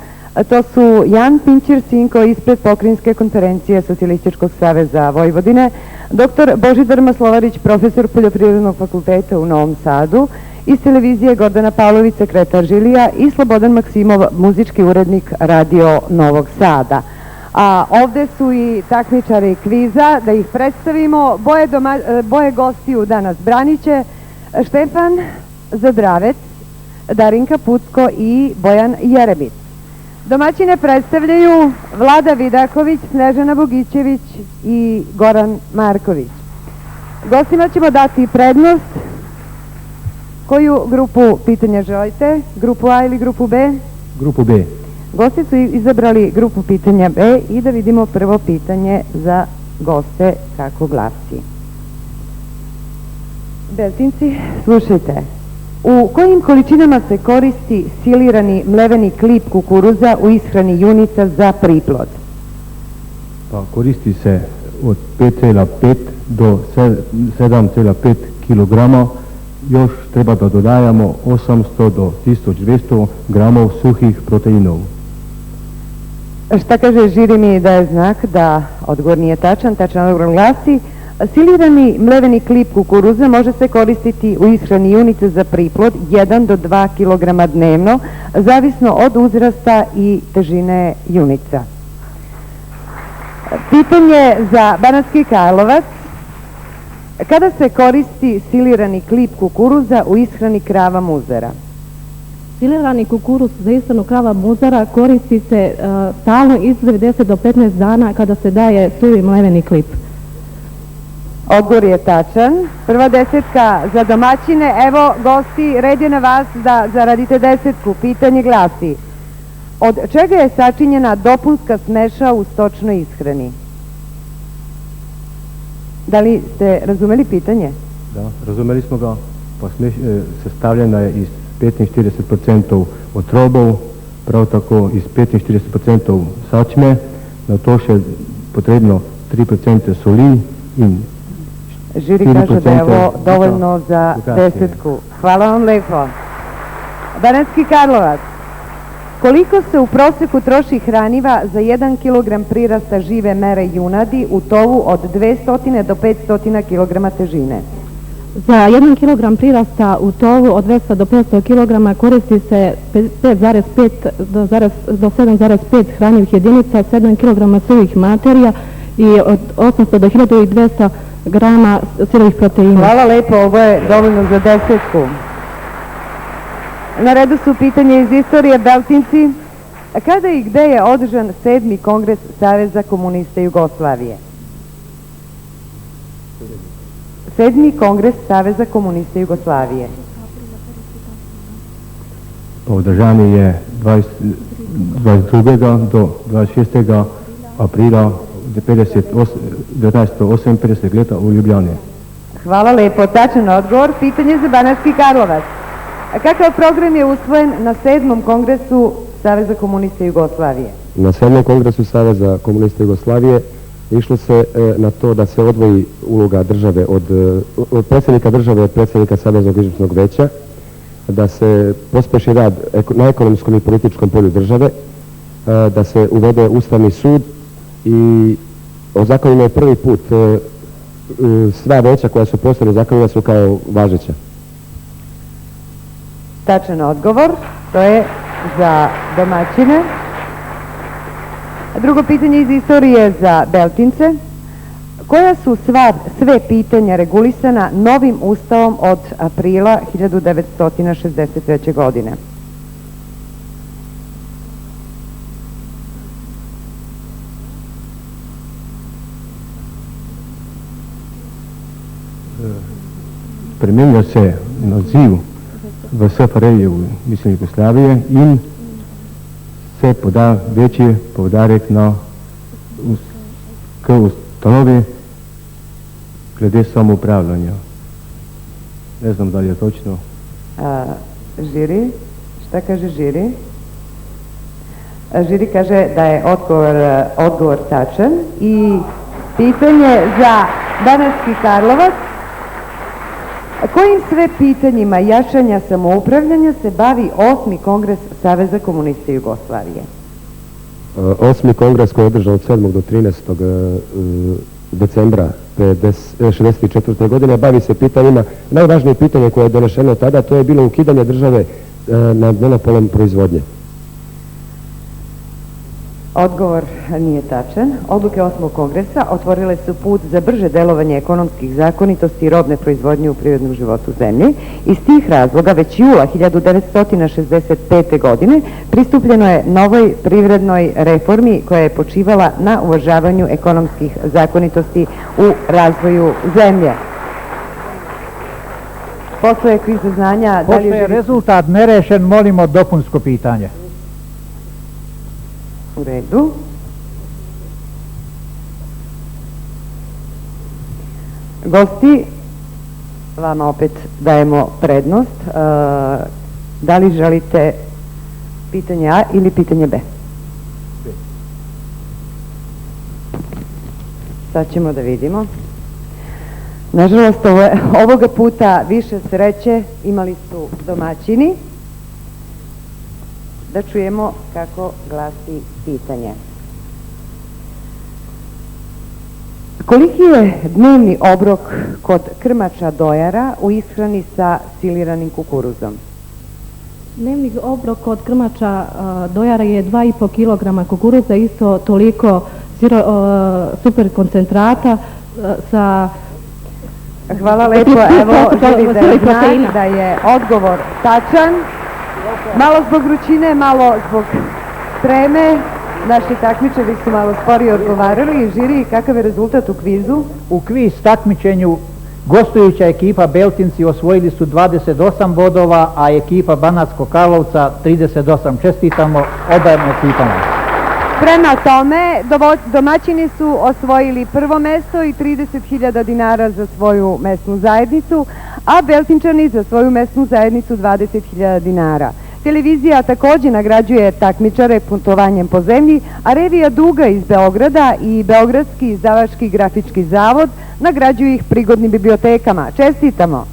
To su Jan Pinčir Sinko ispred Pokrinjske konferencije Socijalističkog saveza Vojvodine, dr. Božidar Maslovarić, profesor Poljoprivrednog fakulteta u Novom Sadu, iz televizije Gordana Pavlović, sekretar žirija, i Slobodan Maksimov, muzički urednik Radio Novog Sada. A ovde su i takmičari kviza, da ih predstavimo. Boje gostiju danas braniće Štefan Zadravec, Darinka Pucko i Bojan Jerebić. Domaćine predstavljaju Vlada Vidaković, Snežana Bogićević i Goran Marković. Gostima ćemo dati prednost. Koju grupu pitanja želite? Grupu A ili grupu B? Grupu B. Gosti su izabrali grupu pitanja B i da vidimo prvo pitanje za goste kako glasi. Beltinci, slušajte. U kojim količinama se koristi silirani mleveni klip kukuruza u ishrani junica za priplod? Pa koristi se od 5,5 do 7,5 kg. Još treba da dodajamo 800 do 1200 gramov suhih proteinov. Šta kaže žiri mi da je znak da odgovor nije tačan? Tačan odgovor glasi: silirani mleveni klip kukuruza može se koristiti u ishrani junice za priplod 1 do 2 kg dnevno, zavisno od uzrasta i težine junica. Pitanje za Banatski Karlovac. Kada se koristi silirani klip kukuruza u ishrani krava muzara? Silirani kukuruz za ishranu krava muzara koristi se stalno između 10 do 15 dana kada se daje suvi mleveni klip. Odgovor je tačan. Prva desetka za domaćine. Evo, gosti, red je na vas da zaradite desetku. Pitanje glasi: od čega je sačinjena dopunska smeša u stočnoj ishrani? Da li ste razumeli pitanje? Da, razumeli smo ga. Sestavljena je iz 15-40% otrobov, prav tako iz 15-40% sačme, na to še potrebno 3% soli in Žiri kaže da je ovo dovoljno za desetku. Hvala vam lepo. Banatski Karlovac. Koliko se u proseku troši hraniva za 1 kg prirasta žive mere junadi u tovu od 200 do 500 kg težine? Za 1 kg prirasta u tovu od 200 do 500 kg koristi se 5,5 do 7,5 hranjivih jedinica, 7 kg suvih materija i od 800 do 1200 grama sirovih proteina. Hvala lepo, ovo je dovoljno za desetku. Na redu su pitanje iz istorije. Beltinci. Kada i gde je održan 7. kongres Saveza komunista Jugoslavije? 7. kongres Saveza komunista Jugoslavije. Održan je 22. do 26. aprila 1958 leta u Ljubljani. Hvala lepo, tačan odgovor. Pitanje za Banatski Karlovac. Kakav program je usvojen na 7. kongresu Saveza komunista Jugoslavije? Na 7. kongresu Saveza komunista Jugoslavije išlo se na to da se odvoji uloga države od predsjednika države od predsjednika Saveznog izvršnog veća, da se pospeši rad na ekonomskom i političkom polju države, da se uvede Ustavni sud i ozakonjeno je prvi put sva veća koja su postojala ozakonjena su kao važeća. Tačan odgovor, to je za domaćine. Drugo pitanje iz istorije za Beltince. Koja su sve pitanja regulisana novim ustavom od aprila 1963. godine? Spremenja se naziv v SFRJ, mislim Jugoslavije, in se poda večji poudarek na ustanovi glede samoupravljanja. Ne znam da li je točno. Žiri, šta kaže žiri? Žiri kaže da je odgovor tačan. I pitanje za Banatski Karlovac. Kojim sve pitanjima jačanja samoupravljanja se bavi 8. kongres Saveza komunista Jugoslavije? 8. kongres koji je održan od 7. do 13. decembra 1964. godine bavi se pitanjima, najvažnije pitanje koje je donešeno tada, to je bilo ukidanje države nad monopolom proizvodnje. Odgovor nije tačan. Odluke 8. kongresa otvorile su put za brže delovanje ekonomskih zakonitosti i robne proizvodnje u prirodnom životu zemlje. Iz tih razloga već jula 1965. godine pristupljeno je novoj privrednoj reformi koja je počivala na uvažavanju ekonomskih zakonitosti u razvoju zemlje. Posle kviza znanja... Pošto je rezultat nerešen, molimo dopunsko pitanje. U redu. Gosti, vama opet dajemo prednost. Da li želite pitanje A ili pitanje B? Sad ćemo da vidimo. Nažalost, ovoga puta više sreće imali su domaćini. Da čujemo kako glasi pitanje. Koliki je dnevni obrok kod krmača dojara u ishrani sa siliranim kukuruzom? Dnevni obrok od krmača dojara je 2,5 kg kukuruza, isto toliko super koncentrata sa... Hvala lepo, evo želim da znam da je odgovor tačan. Malo zbog vrućine, malo zbog treme, naši takmičari su malo sporije odgovarali. Žiri, kakav je rezultat u kvizu? U kviz takmičenju gostujuća ekipa Beltinci osvojili su 28 bodova, a ekipa Banatskog Karlovca 38. Čestitamo obajim ekipama. Prema tome, domaćini su osvojili prvo mesto i 30.000 dinara za svoju mesnu zajednicu, a Beltinčani za svoju mesnu zajednicu 20.000 dinara. Televizija također nagrađuje takmičare putovanjem po zemlji, a revija Duga iz Beograda i Beogradski izdavački grafički zavod nagrađuju ih prigodnim bibliotekama. Čestitamo!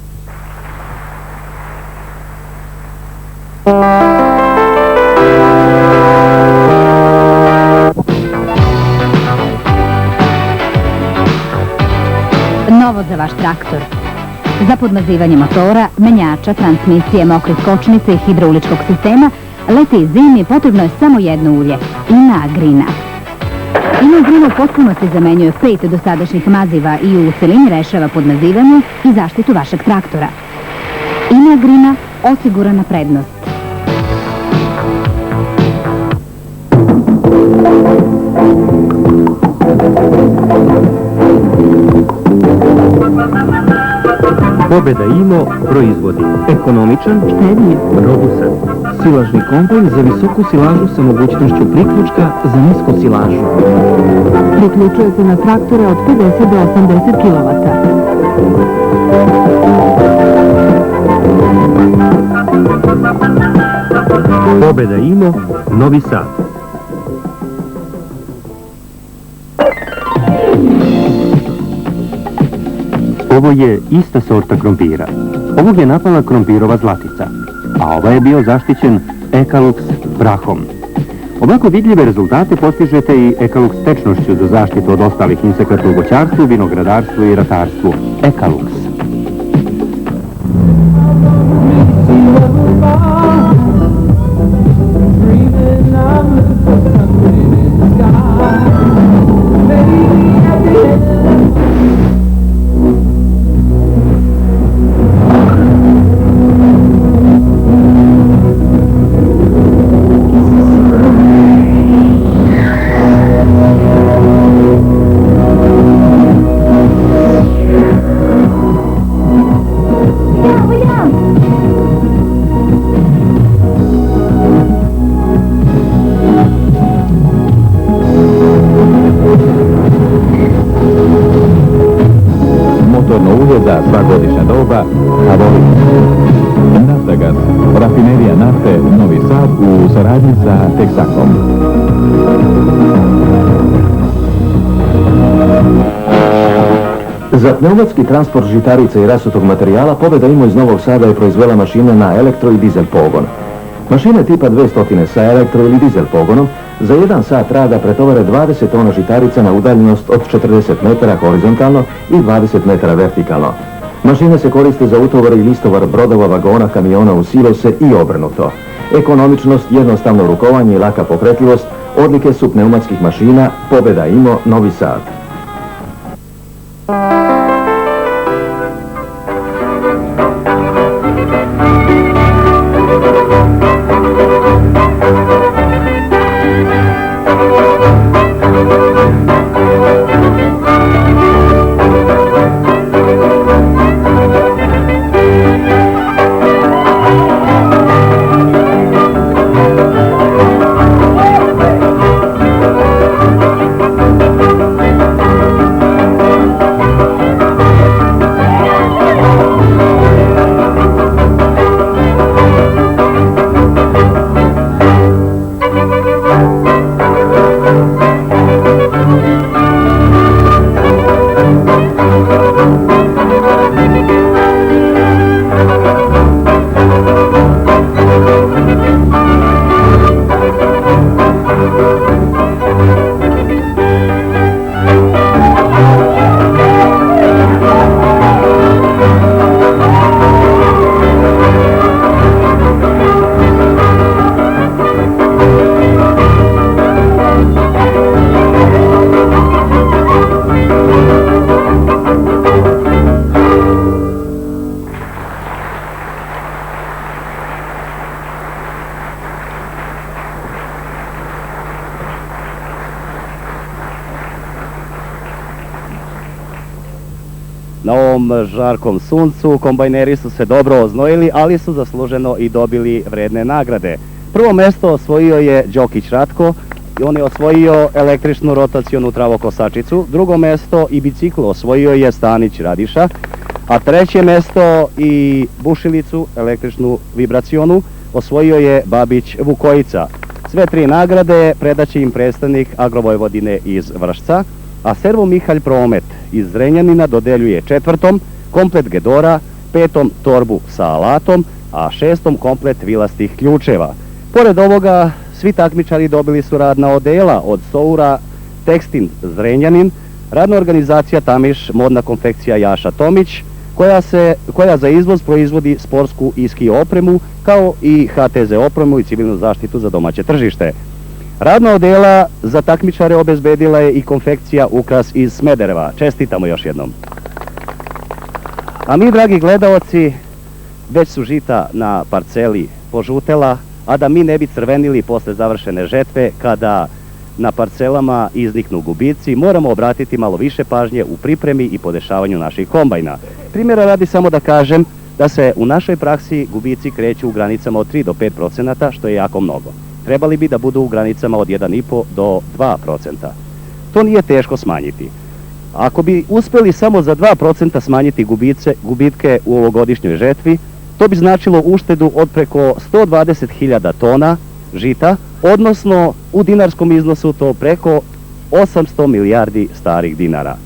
Novo za vaš traktor. Za podmazivanje motora, menjača, transmisije, mokre skočnice i hidrauličkog sistema, lete i zimi potrebno je samo jedno ulje, Inagrina. Inagrina u potpunosti zamenjuje 5 dosadašnjih maziva i u celini rešava podmazivanje i zaštitu vašeg traktora. Inagrina, osigurana prednost. Pobeda IMO proizvodi ekonomičan, štedljiv, robusan, silažni kombajn za visoku silažu sa mogućnošću priključka za nisku silažu. Priključuje se na traktore od 50 do 80 kW. Pobeda IMO, Novi Sad. Ovo je ista sorta krompira. Ovog je napala krompirova zlatica, a ovaj je bio zaštićen Ekalux prahom. Ovako vidljive rezultate postižete i Ekalux tečnošću za zaštitu od ostalih insekata u voćarstvu, vinogradarstvu i ratarstvu. Ekalux. Za sva godišnja doba, Havolik. Naftagas, rafinerija nafte Novi Sad u saradnji sa Texakom. Za pneumatski transport žitarica i rasutog materijala pobeda IMO iz Novog Sada je proizvela mašine na elektro i dizel pogon. Mašine tipa 200 sa elektro ili dizel pogonom za 1 sat rada pretovare 20 tona žitarica na udaljenost od 40 metara horizontalno i 20 metara vertikalno. Mašine se koriste za utovar i listovar brodova, vagona, kamiona u silose i obrnuto. Ekonomičnost, jednostavno rukovanje i laka pokretljivost odlike su pneumatskih mašina. Pobeda IMO, Novi Sad. ovom žarkom suncu kombajneri su se dobro oznojili, ali su zasluženo i dobili vredne nagrade. Prvo mesto osvojio je Đokić Ratko, i on je osvojio električnu rotacionu travokosačicu. Drugo mesto i bicikl osvojio je Stanić Radiša, a treće mesto i bušilicu, električnu vibracionu, osvojio je Babić Vukojica. Sve tri nagrade predaće im predstavnik Agrovojvodine iz Vršca, a Servo Mihalj Promet iz Zrenjanina dodeljuje četvrtom komplet Gedora, petom torbu sa alatom, a šestom komplet vilastih ključeva. Pored ovoga, svi takmičari dobili su radna odela od Soura Tekstin Zrenjanin, radna organizacija Tamiš, modna konfekcija Jaša Tomić, koja za izvoz proizvodi sportsku i ski opremu, kao i HTZ opremu i civilnu zaštitu za domaće tržište. Radna odela za takmičare obezbedila je i konfekcija Ukras iz Smedereva. Čestitamo još jednom. A mi, dragi gledaoci, već su žita na parceli požutela, a da mi ne bi crvenili posle završene žetve, kada na parcelama izniknu gubici, moramo obratiti malo više pažnje u pripremi i podešavanju naših kombajna. Primjera radi samo da kažem da se u našoj praksi gubici kreću u granicama od 3 do 5%, što je jako mnogo. Trebali bi da budu u granicama od 1,5 do 2%. To nije teško smanjiti. Ako bi uspeli samo za 2% smanjiti gubitke u ovogodišnjoj žetvi, to bi značilo uštedu od preko 120.000 tona žita, odnosno u dinarskom iznosu to preko 800 milijardi starih dinara.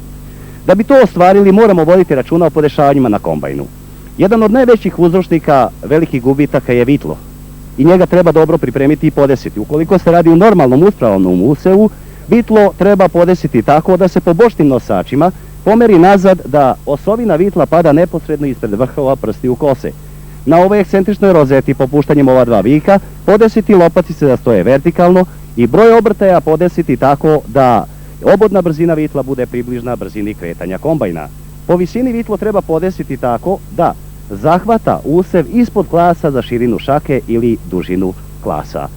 Da bi to ostvarili, moramo voditi računa o podešavanjima na kombajnu. Jedan od najvećih uzročnika velikih gubitaka je vitlo i njega treba dobro pripremiti i podesiti. Ukoliko se radi u normalnom uspravnom usevu, vitlo treba podesiti tako da se po bočnim nosačima pomeri nazad, da osovina vitla pada neposredno ispred vrhova prstiju kose. Na ovoj ekscentričnoj rozeti popuštanjem ova dva vika podesiti lopatice da stoje vertikalno i broj obrtaja podesiti tako da obodna brzina vitla bude približna brzini kretanja kombajna. Po visini vitlo treba podesiti tako da zahvata usev ispod klasa za širinu šake ili dužinu klasa.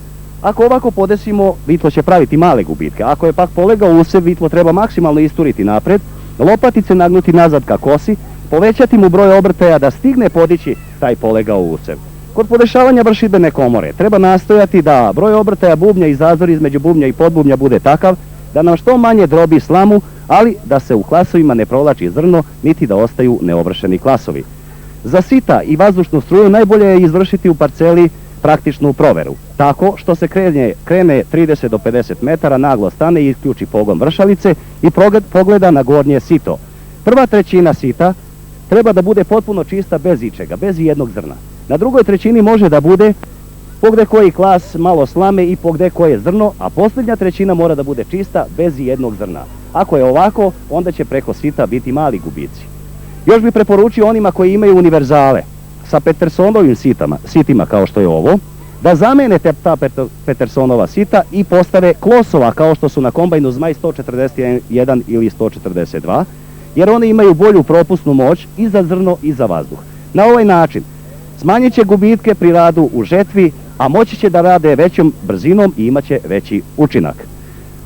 Ako ovako podesimo, vitlo će praviti male gubitke. Ako je pak polegao usev, vitlo treba maksimalno isturiti napred, lopatice nagnuti nazad ka kosi, povećati mu broj obrtaja da stigne podići taj polegao usev. Kod podešavanja vršidbene komore treba nastojati da broj obrtaja bubnja i zazor između bubnja i podbubnja bude takav da nam što manje drobi slamu, ali da se u klasovima ne provlači zrno, niti da ostaju neovršeni klasovi. Za sita i vazdušnu struju najbolje je izvršiti u parceli praktičnu proveru, tako što se krene 30 do 50 metara, naglo stane i isključi pogon vršalice i pogleda na gornje sito. Prva trećina sita treba da bude potpuno čista bez ičega, bez jednog zrna. Na drugoj trećini može da bude pogde koji klas, malo slame i pogde koje zrno, a posljednja trećina mora da bude čista bez jednog zrna. Ako je ovako, onda će preko sita biti mali gubici. Još bih preporučio onima koji imaju univerzale sa Petersonovim sitima kao što je ovo, da zamene ta Petersonova sita i postave klosova kao što su na kombajnu Zmaj 141 ili 142, jer one imaju bolju propusnu moć i za zrno i za vazduh. Na ovaj način smanjit će gubitke pri radu u žetvi, a moći će da rade većom brzinom i imat će veći učinak.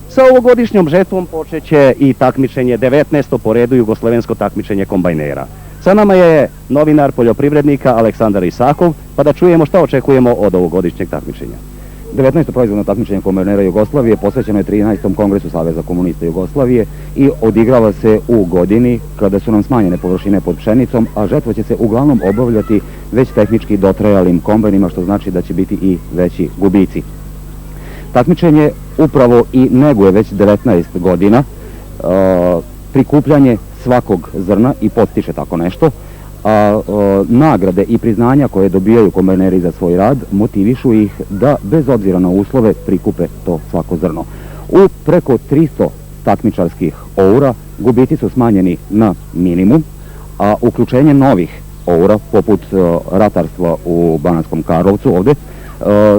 Sa ovogodišnjom žetvom počet će i takmičenje 19. po redu jugoslovensko takmičenje kombajnera. Sa nama je novinar poljoprivrednika Aleksandar Isakov, pa da čujemo šta očekujemo od ovogodišnjeg takmičenja. 19. proizvodno takmičenje kombajnera Jugoslavije posvećeno je 13. kongresu Saveza komunista Jugoslavije i odigrava se u godini kada su nam smanjene površine pod pšenicom, a žetva će se uglavnom obavljati već tehnički dotrajalim kombajnima, što znači da će biti i veći gubici. Takmičenje upravo i neguje već 19 godina prikupljanje svakog zrna i postiče tako nešto, a nagrade i priznanja koje dobijaju kombajneri za svoj rad motivišu ih da bez obzira na uslove prikupe to svako zrno. U preko 300 takmičarskih oura gubici su smanjeni na minimum, a uključenje novih oura poput ratarstva u Banatskom Karlovcu ovde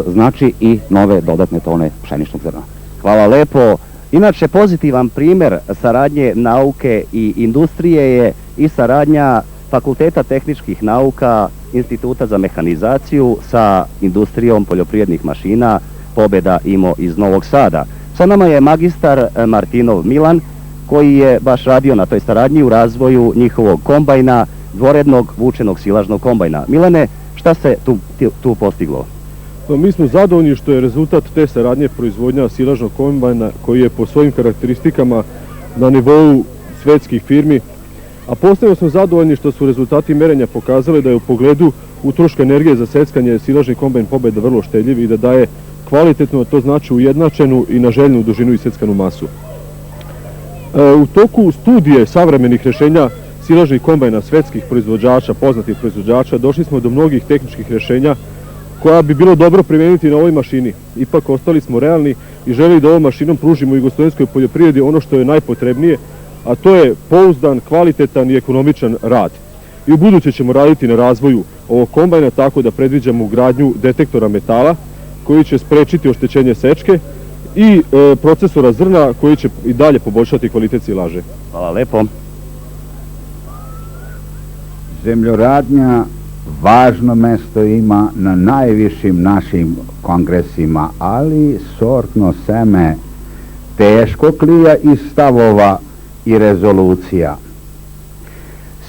znači i nove dodatne tone pšeničnog zrna. Hvala lepo. Inače, pozitivan primjer saradnje nauke i industrije je i saradnja Fakulteta tehničkih nauka, Instituta za mehanizaciju sa industrijom poljoprivrednih mašina Pobeda IMO iz Novog Sada. Sa nama je magistar Martinov Milan, koji je baš radio na toj saradnji u razvoju njihovog kombajna, dvorednog vučenog silažnog kombajna. Milane, šta se tu postiglo? Mi smo zadovoljni što je rezultat te saradnje proizvodnja silažnog kombajna koji je po svojim karakteristikama na nivou svetskih firmi, a posebno smo zadovoljni što su rezultati merenja pokazali da je u pogledu utroška energije za seckanje silažni kombajn Pobeda vrlo štedljiv i da daje kvalitetno, to znači ujednačenu i na željnu dužinu iseckanu masu. U toku studije savremenih rješenja silažnih kombajna svetskih proizvođača, poznatih proizvođača, došli smo do mnogih tehničkih rješenja koja bi bilo dobro primijeniti na ovoj mašini. Ipak ostali smo realni i želi da ovom mašinom pružimo jugoslovenskoj poljoprivredi ono što je najpotrebnije, a to je pouzdan, kvalitetan i ekonomičan rad. I u buduće ćemo raditi na razvoju ovog kombajna tako da predviđamo ugradnju detektora metala koji će sprečiti oštećenje sečke i procesora zrna koji će i dalje poboljšati kvalitet silaže. Hvala lepo. Zemljoradnja važno mesto ima na najvišim našim kongresima, ali sortno seme teško klija iz stavova i rezolucija.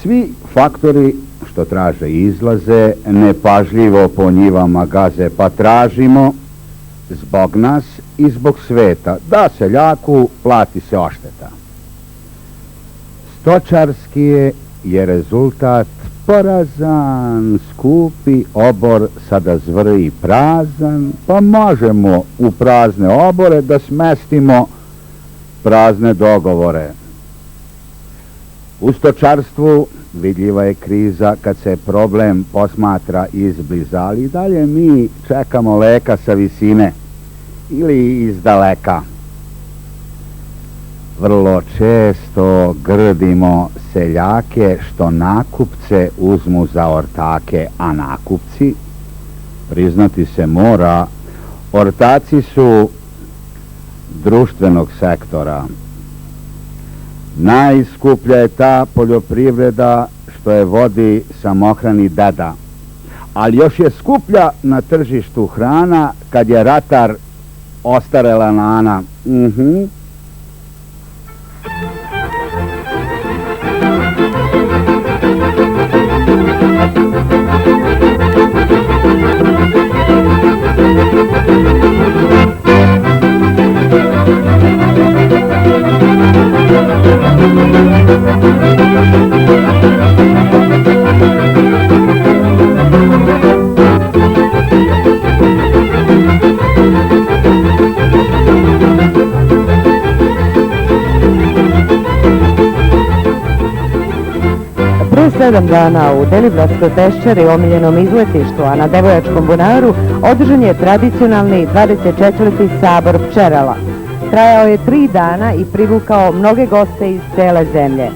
Svi faktori što traže izlaze, nepažljivo po njivama gaze, pa tražimo zbog nas i zbog sveta da seljaku plati se ošteta. Stočarski je rezultat porazan, skupi obor sada zvrji prazan, pa možemo u prazne obore da smestimo prazne dogovore. U stočarstvu vidljiva je kriza kad se problem posmatra izbliza, ali dalje mi čekamo leka sa visine ili iz daleka. Vrlo često grdimo seljake što nakupce uzmu za ortake, a nakupci, priznati se mora, ortaci su društvenog sektora. Najskuplja je ta poljoprivreda što je vodi samohrani deda, ali još je skuplja na tržištu hrana kad je ratar ostarela nana. Pre 7 dana u Deliblatskoj Peščari, omiljenom izletištu, a na Devojačkom bunaru, održan je tradicionalni 24. sabor pčerala. Trajao je 3 dana i privukao mnoge goste iz cele zemlje.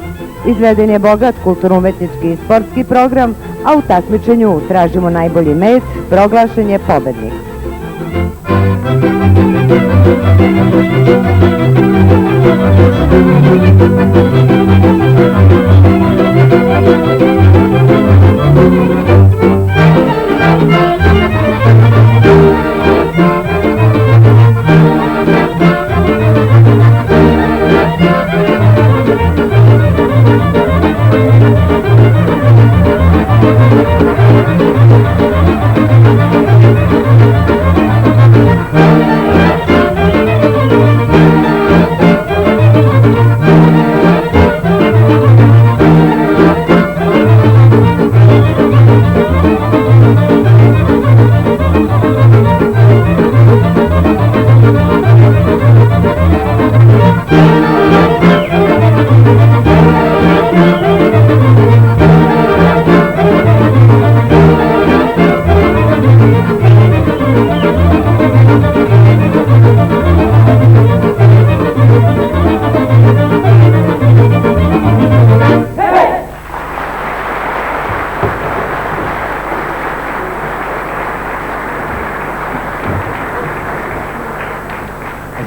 Izveden je bogat kulturno-umetnički i sportski program, a u takmičenju tražimo najbolji med, proglašen je pobednik.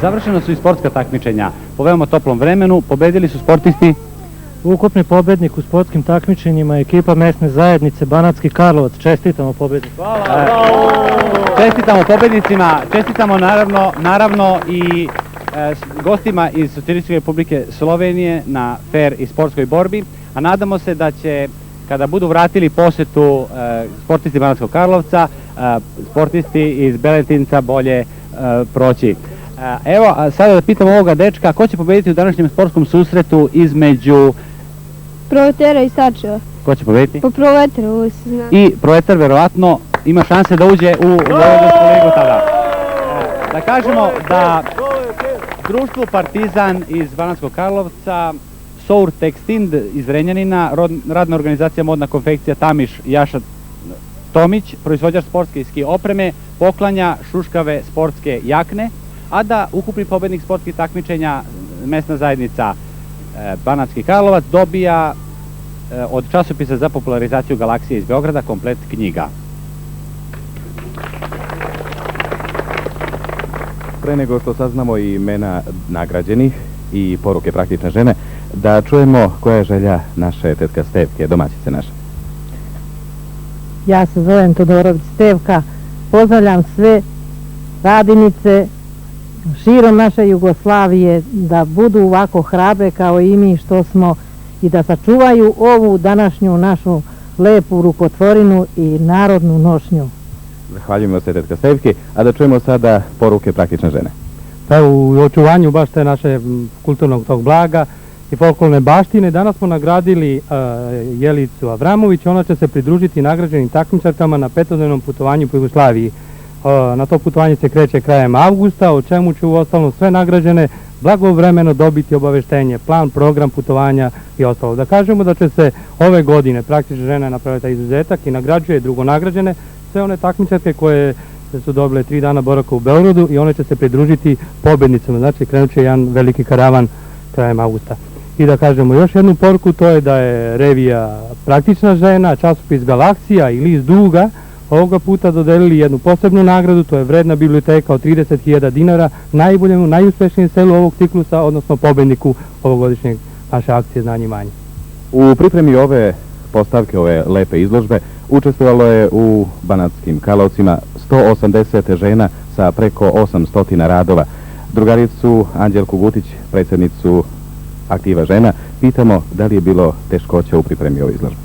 Završena su i sportska takmičenja. Po veoma toplom vremenu pobedili su sportisti. Ukupni pobednik u sportskim takmičenjima je ekipa mesne zajednice Banatski Karlovac. Čestitamo pobedniku. Čestitamo pobednicima, čestitamo naravno i gostima iz Socijalističke Republike Slovenije na fer i sportskoj borbi, a nadamo se da će, kada budu vratili posetu sportisti Banatskog Karlovca, sportisti iz Beletinca bolje proći. Evo, sada da pitam ovoga dečka, ko će pobediti u današnjem sportskom susretu između Proletera i Starčeva. Ko će pobediti? Po Proletar, ovo se zna. I Proletar verovatno ima šanse da uđe u Vojvođansku ligu tada. Da kažemo da društvo Partizan iz Banatskog Karlovca, Sour Textind iz Renjanina, radna organizacija Modna konfekcija Tamiš Jaša Tomić, proizvođač sportske i ski opreme, poklanja šuškave sportske jakne, a da ukupni pobednik sportskih takmičenja mesna zajednica Banatski Karlovac dobija od časopisa za popularizaciju Galaksije iz Beograda komplet knjiga. Pre nego što saznamo i imena nagrađenih i poruke praktične žene, da čujemo koja je želja naše tetka Stevke, domaćice naše. Ja se zovem Todorović Stevka, pozdravljam sve radinice širom naše Jugoslavije da budu ovako hrabre kao i mi što smo i da sačuvaju ovu današnju našu lepu rukotvorinu i narodnu nošnju. Zahvaljujemo se tetka Stevki, a da čujemo sada poruke praktične žene. Pa u očuvanju baš te naše kulturnog tog blaga i folklorne baštine danas smo nagradili Jelicu Avramović, ona će se pridružiti nagrađenim takmičarkama na 5-dnevnom putovanju po Jugoslaviji. Na to putovanje se kreće krajem avgusta, o čemu će uostalom sve nagrađene blagovremeno dobiti obaveštenje, plan, program putovanja i ostalo. Da kažemo da će se ove godine praktične žene napraviti taj izuzetak i nagrađuje drugonagrađene sve one takmičarke koje su dobile 3 dana boravka u Beogradu i one će se pridružiti pobednicama. Znači krenut će jedan veliki karavan krajem avgusta. I da kažemo još jednu poruku, to je da je revija Praktična žena, časopis Galaksija i list Duga ovoga puta dodelili jednu posebnu nagradu, to je vredna biblioteka od 30.000 dinara najboljemu, najuspešnijem selu ovog ciklusa, odnosno pobedniku ovogodišnjeg naše akcije Znanje i imanje. U pripremi ove postavke, ove lepe izložbe, učestvovalo je u Banatskim Karlovcima 180 žena sa preko 800 radova. Drugaricu Anđelku Gutić, predsjednicu Aktiva žena, pitamo da li je bilo teškoća u pripremi ove izložbe.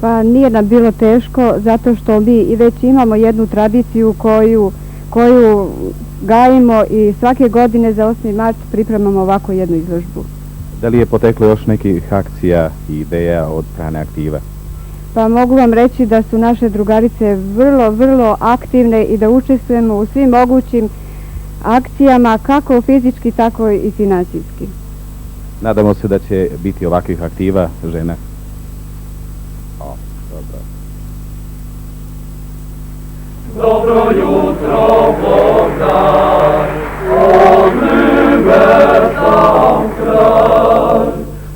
Pa nije nam bilo teško, zato što mi i već imamo jednu tradiciju koju gajimo i svake godine za 8. mart pripremamo ovako jednu izložbu. Da li je poteklo još nekih akcija i ideja od strane Aktiva? Pa mogu vam reći da su naše drugarice vrlo, vrlo aktivne i da učestvujemo u svim mogućim akcijama, kako fizički, tako i finansijski. Nadamo se da će biti ovakvih aktiva žena. Dobro jutro, Bogdan, od nebesa kraj.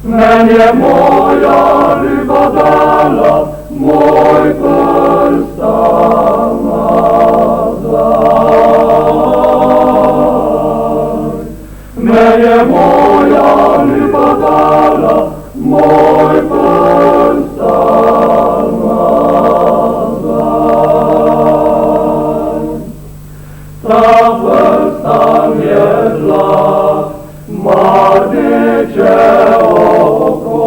Men je moja riba dala, moj prstan nazaj. Men je moja riba dala, moj prstan nazaj. Ta prstan je zlat, marniče oko,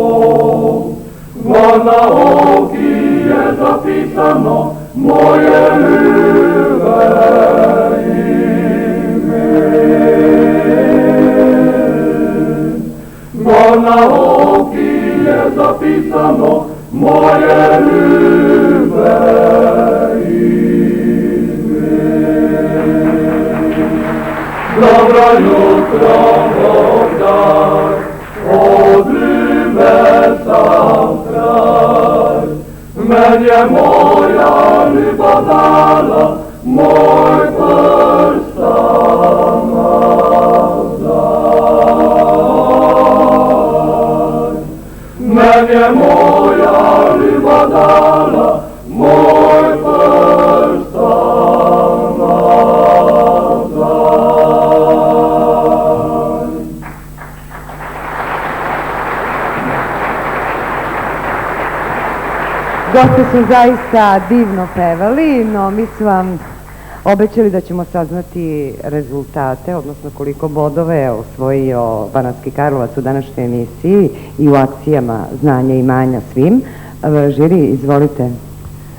gor na oki je zapisano moje ljube ime. Gor na oki je zapisano moje ljube ime. Dobro jutro, Bogdan, od nebesa kraj. Men je moja riba dala, moj prstan nazaj. Men je moja riba dala, moj prstan nazaj. Gosti su zaista divno pevali, no mi smo vam obećali da ćemo saznati rezultate, odnosno koliko bodova je osvojio Banatski Karlovac u današnjoj emisiji i u akcijama Znanja i imanja svim. Žiri, izvolite.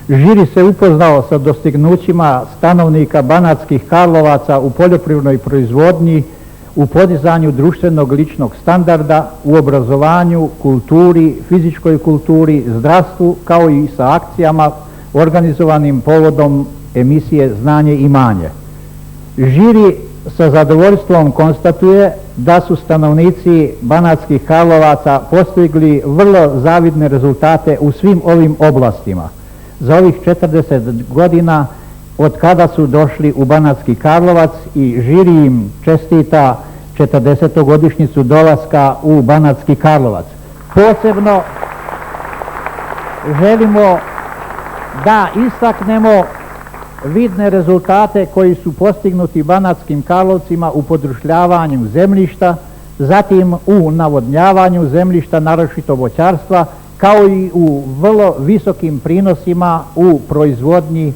Žiri se upoznao sa dostignućima stanovnika Banatskih Karlovaca u poljoprivrednoj proizvodnji, u podizanju društvenog ličnog standarda, u obrazovanju, kulturi, fizičkoj kulturi, zdravstvu, kao i sa akcijama organizovanim povodom emisije Znanje i imanje. Žiri sa zadovoljstvom konstatuje da su stanovnici Banatskih Karlovaca postigli vrlo zavidne rezultate u svim ovim oblastima. Za ovih 40 godina od kada su došli u Banatski Karlovac i žiri im čestita 40-godišnjicu dolaska u Banatski Karlovac. Posebno želimo da istaknemo vidne rezultate koji su postignuti Banatskim Karlovcima u podrušljavanju zemljišta, zatim u navodnjavanju zemljišta, naročito voćarstva, kao i u vrlo visokim prinosima u proizvodnji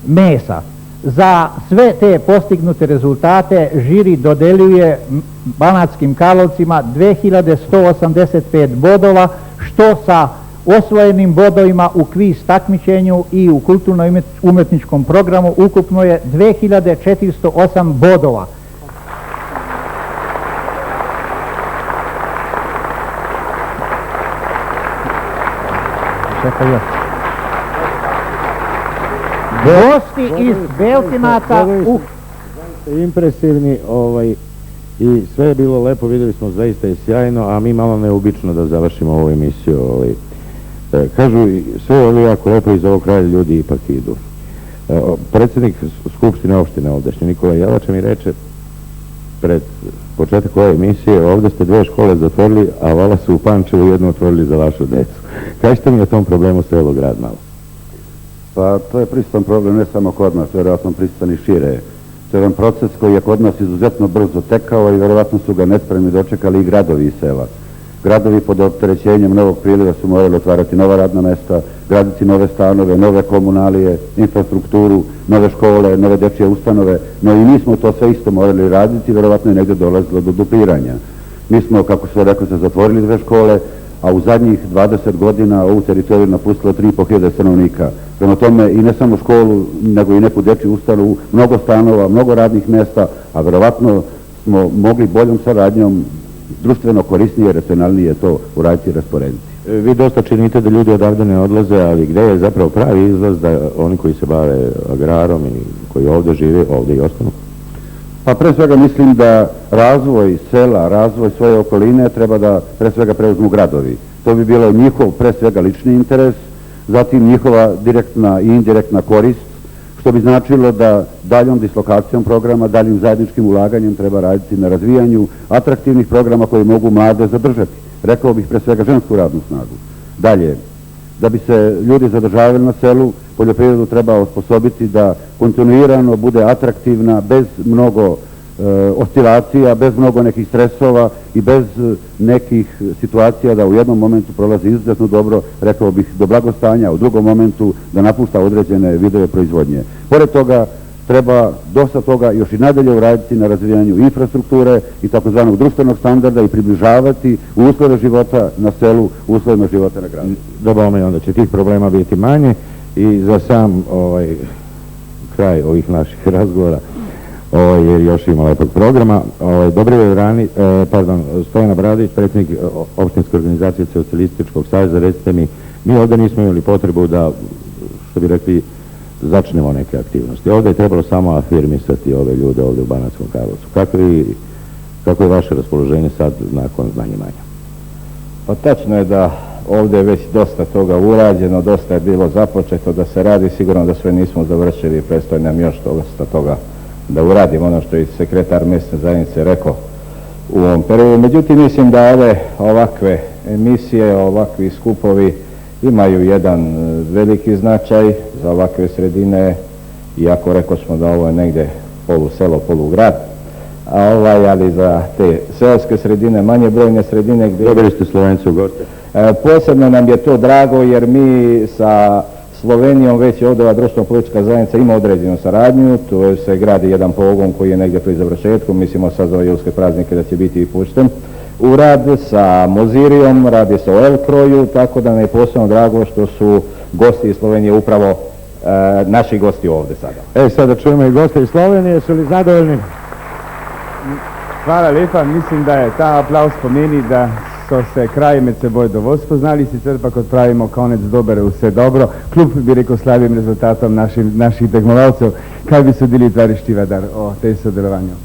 mesa. Za sve te postignute rezultate žiri dodeljuje Banatskim Karlovcima 2185 bodova, što sa osvojenim bodovima u kviz takmičenju i u kulturno-umetničkom programu ukupno je 2408 bodova. Gosti iz Beltinaca impresivni i sve je bilo lepo, vidjeli smo zaista i sjajno, a mi malo neobično da završimo ovu emisiju. Kažu sve ovo jako lepo, iz ovog kraja ljudi ipak idu. Predsjednik Skupštine opštine ovdašnje Nikola Jelača mi reče pred početak ove emisije, ovdje ste 2 škole zatvorili, a vala su u Pančevu jednu otvorili za vašu decu. Kažete mi o tom problemu Selo grad malo? Pa to je prisutan problem ne samo kod nas, vjerojatno prisutan i šire. To je jedan proces koji je kod nas izuzetno brzo tekao i vjerojatno su ga nespremni dočekali i gradovi i sela. Gradovi pod opterećenjem novog priliva su morali otvarati nova radna mesta, graditi nove stanove, nove komunalije, infrastrukturu, nove škole, nove dečje ustanove, no i mi smo to sve isto morali raditi, vjerojatno je negdje dolazilo do dupliranja. Mi smo, kako se rekao, se zatvorili 2 škole, a u zadnjih 20 godina ovu teritoriju napustilo 3.500 stanovnika. Prema tome i ne samo školu, nego i neku dečju ustanovu, mnogo stanova, mnogo radnih mjesta, a vjerovatno smo mogli boljom saradnjom društveno korisnije, racionalnije to uraditi i rasporediti. Vi dosta činite da ljudi odavde ne odlaze, ali gdje je zapravo pravi izlaz da oni koji se bave agrarom i koji ovdje žive, ovdje i ostanu? Pa pre svega mislim da razvoj sela, razvoj svoje okoline treba da pre svega preuzmu gradovi. To bi bilo njihov pre svega lični interes, zatim njihova direktna i indirektna korist, što bi značilo da daljom dislokacijom programa, daljim zajedničkim ulaganjem treba raditi na razvijanju atraktivnih programa koji mogu mlade zadržati. Rekao bih pre svega žensku radnu snagu. Dalje, da bi se ljudi zadržavali na selu, poljoprivredu treba osposobiti da kontinuirano bude atraktivna, bez mnogo oscilacija, bez mnogo nekih stresova i bez nekih situacija da u jednom momentu prolazi izuzetno dobro, rekao bih do blagostanja, a u drugom momentu da napušta određene vidove proizvodnje. Pored toga treba dosta toga još i nadalje uraditi na razvijanju infrastrukture i takozvanog društvenog standarda i približavati uslove života na selu, uslovima života na gradu. Dobro, onda će tih problema biti manje i za sam kraj ovih naših razgovora, jer još ima lepog programa. Dobrivoje Vrani, Stojana Bradić, predsjednik opštinske organizacije Socijalističkog saveza, recite mi, mi ovdje nismo imali potrebu da, što bi rekli, začnemo neke aktivnosti. Ovdje je trebalo samo afirmisati ove ljude ovdje u Banatskom Karlovcu. Kako je vaše raspoloženje sad nakon Znanja i imanja? Pa tačno je da ovdje je već dosta toga urađeno, dosta je bilo započeto da se radi, sigurno da sve nismo završili i predstoji nam još dosta toga da uradimo, ono što je sekretar mjesne zajednice rekao u ovom periodu. Međutim, mislim da ovakve emisije, ovakvi skupovi imaju jedan veliki značaj za ovakve sredine, iako rekao smo da ovo je negdje poluselo, polugrad, ali za te seoske sredine, manje brojne sredine gdje... Dobili ste Slovence u goste. Posebno nam je to drago jer mi sa Slovenijom već je ovdje ova društveno politička zajednica ima određenu saradnju, tu se gradi jedan pogon koji je negdje pri završetku, mislimo sad za ove julske praznike da će biti i pušten u rad sa Mozirijom, radi se o Elkroju, tako da mi je posebno drago što su gosti iz Slovenije upravo naši gosti ovdje sada. Sada čujemo i goste iz Slovenije, su li zadovoljni? Hvala lepa, mislim da je ta aplauz pomeni, da so se kraji med seboj dovolj spoznali, sicer pa kot pravimo, konec dober, vse dobro, kljub bi rekel slabim rezultatom naših tekmovalcev. Kaj bi sodili Tvari Štivadar o tej sodelovanju?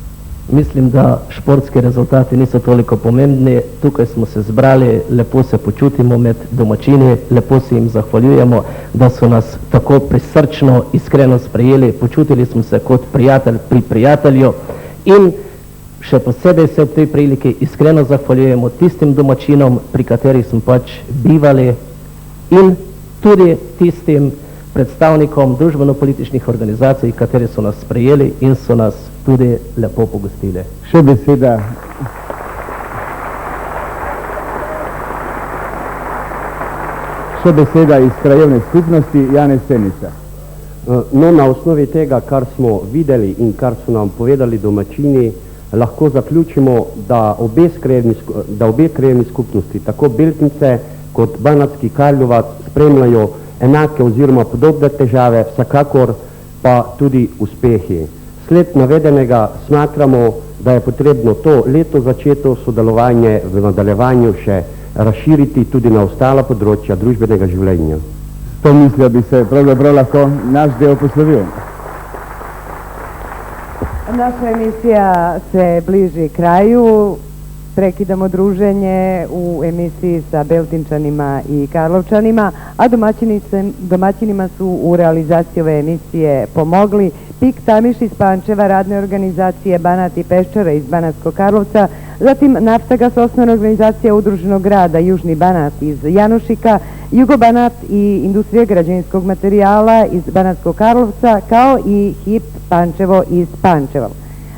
Mislim, da športski rezultati niso toliko pomembni. Tukaj smo se zbrali, lepo se počutimo med domačini, lepo se jim zahvaljujemo, da so nas tako prisrčno, iskreno sprejeli. Počutili smo se kot prijatelj pri prijatelju in še posebej se v tej priliki iskreno zahvaljujemo tistim domačinom, pri katerih smo pač bivali, in tudi tistim predstavnikom družbeno-političnih organizacij, kateri so nas sprejeli in so nas tudi lepo pogostili. Še beseda. Še beseda iz krajevne skupnosti, Janez Senica. No, na osnovi tega, kar smo videli in kar so nam povedali domačini, lahko zaključimo, da obe krajevni skupnosti, tako Beltince kot Banatski Karlovac, spremljajo enake oziroma podobne težave, vsekakor pa tudi uspehi. Sled navedenega smatramo, da je potrebno to leto začeto sodelovanje v nadaljevanju še razširiti tudi na ostala področja družbenega življenja. S to mislijo bi se pravzaprav lahko naš del poslovil. Naša emisija se bliži kraju, prekidamo druženje u emisiji sa Beltinčanima i Karlovčanima, a domaćinima su u realizaciji ove emisije pomogli PIK Tamiš iz Pančeva, radne organizacije Banat i Peščara iz Banatskog Karlovca, zatim Naftagas, osnovna organizacija udruženog grada Južni Banat iz Janošika, Jugobanat i industrija građevinskog materijala iz Banatskog Karlovca, kao i HIP Pančevo iz Pančeva.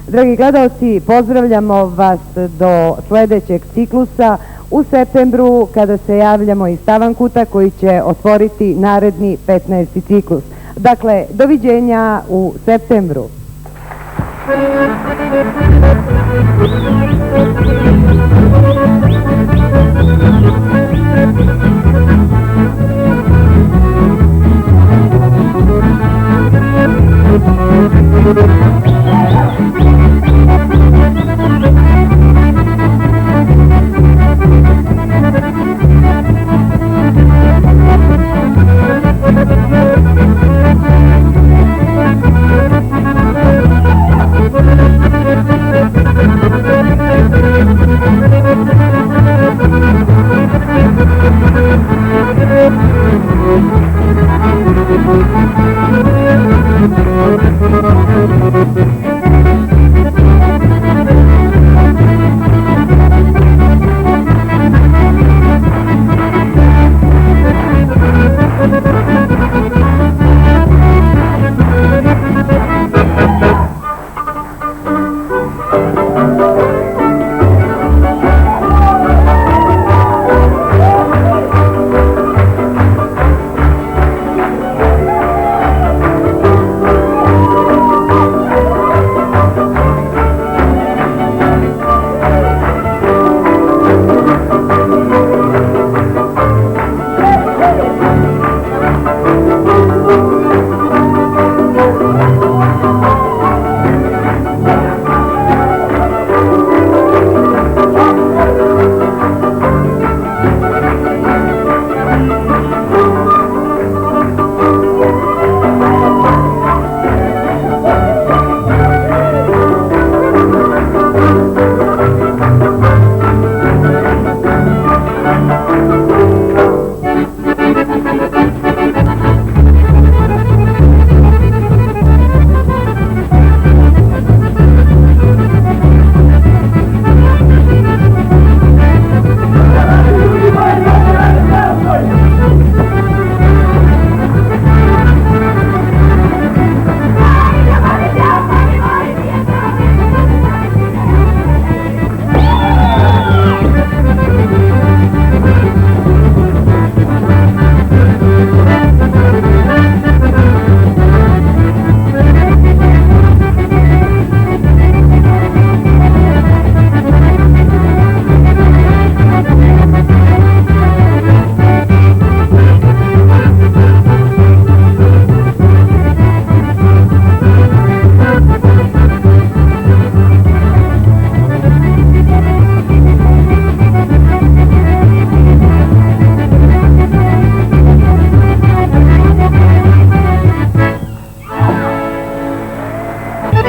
Dragi gledalci, pozdravljamo vas do sljedećeg ciklusa u septembru, kada se javljamo iz Tavankuta koji će otvoriti naredni 15. ciklus. Dakle, doviđenja u septembru. Thank you.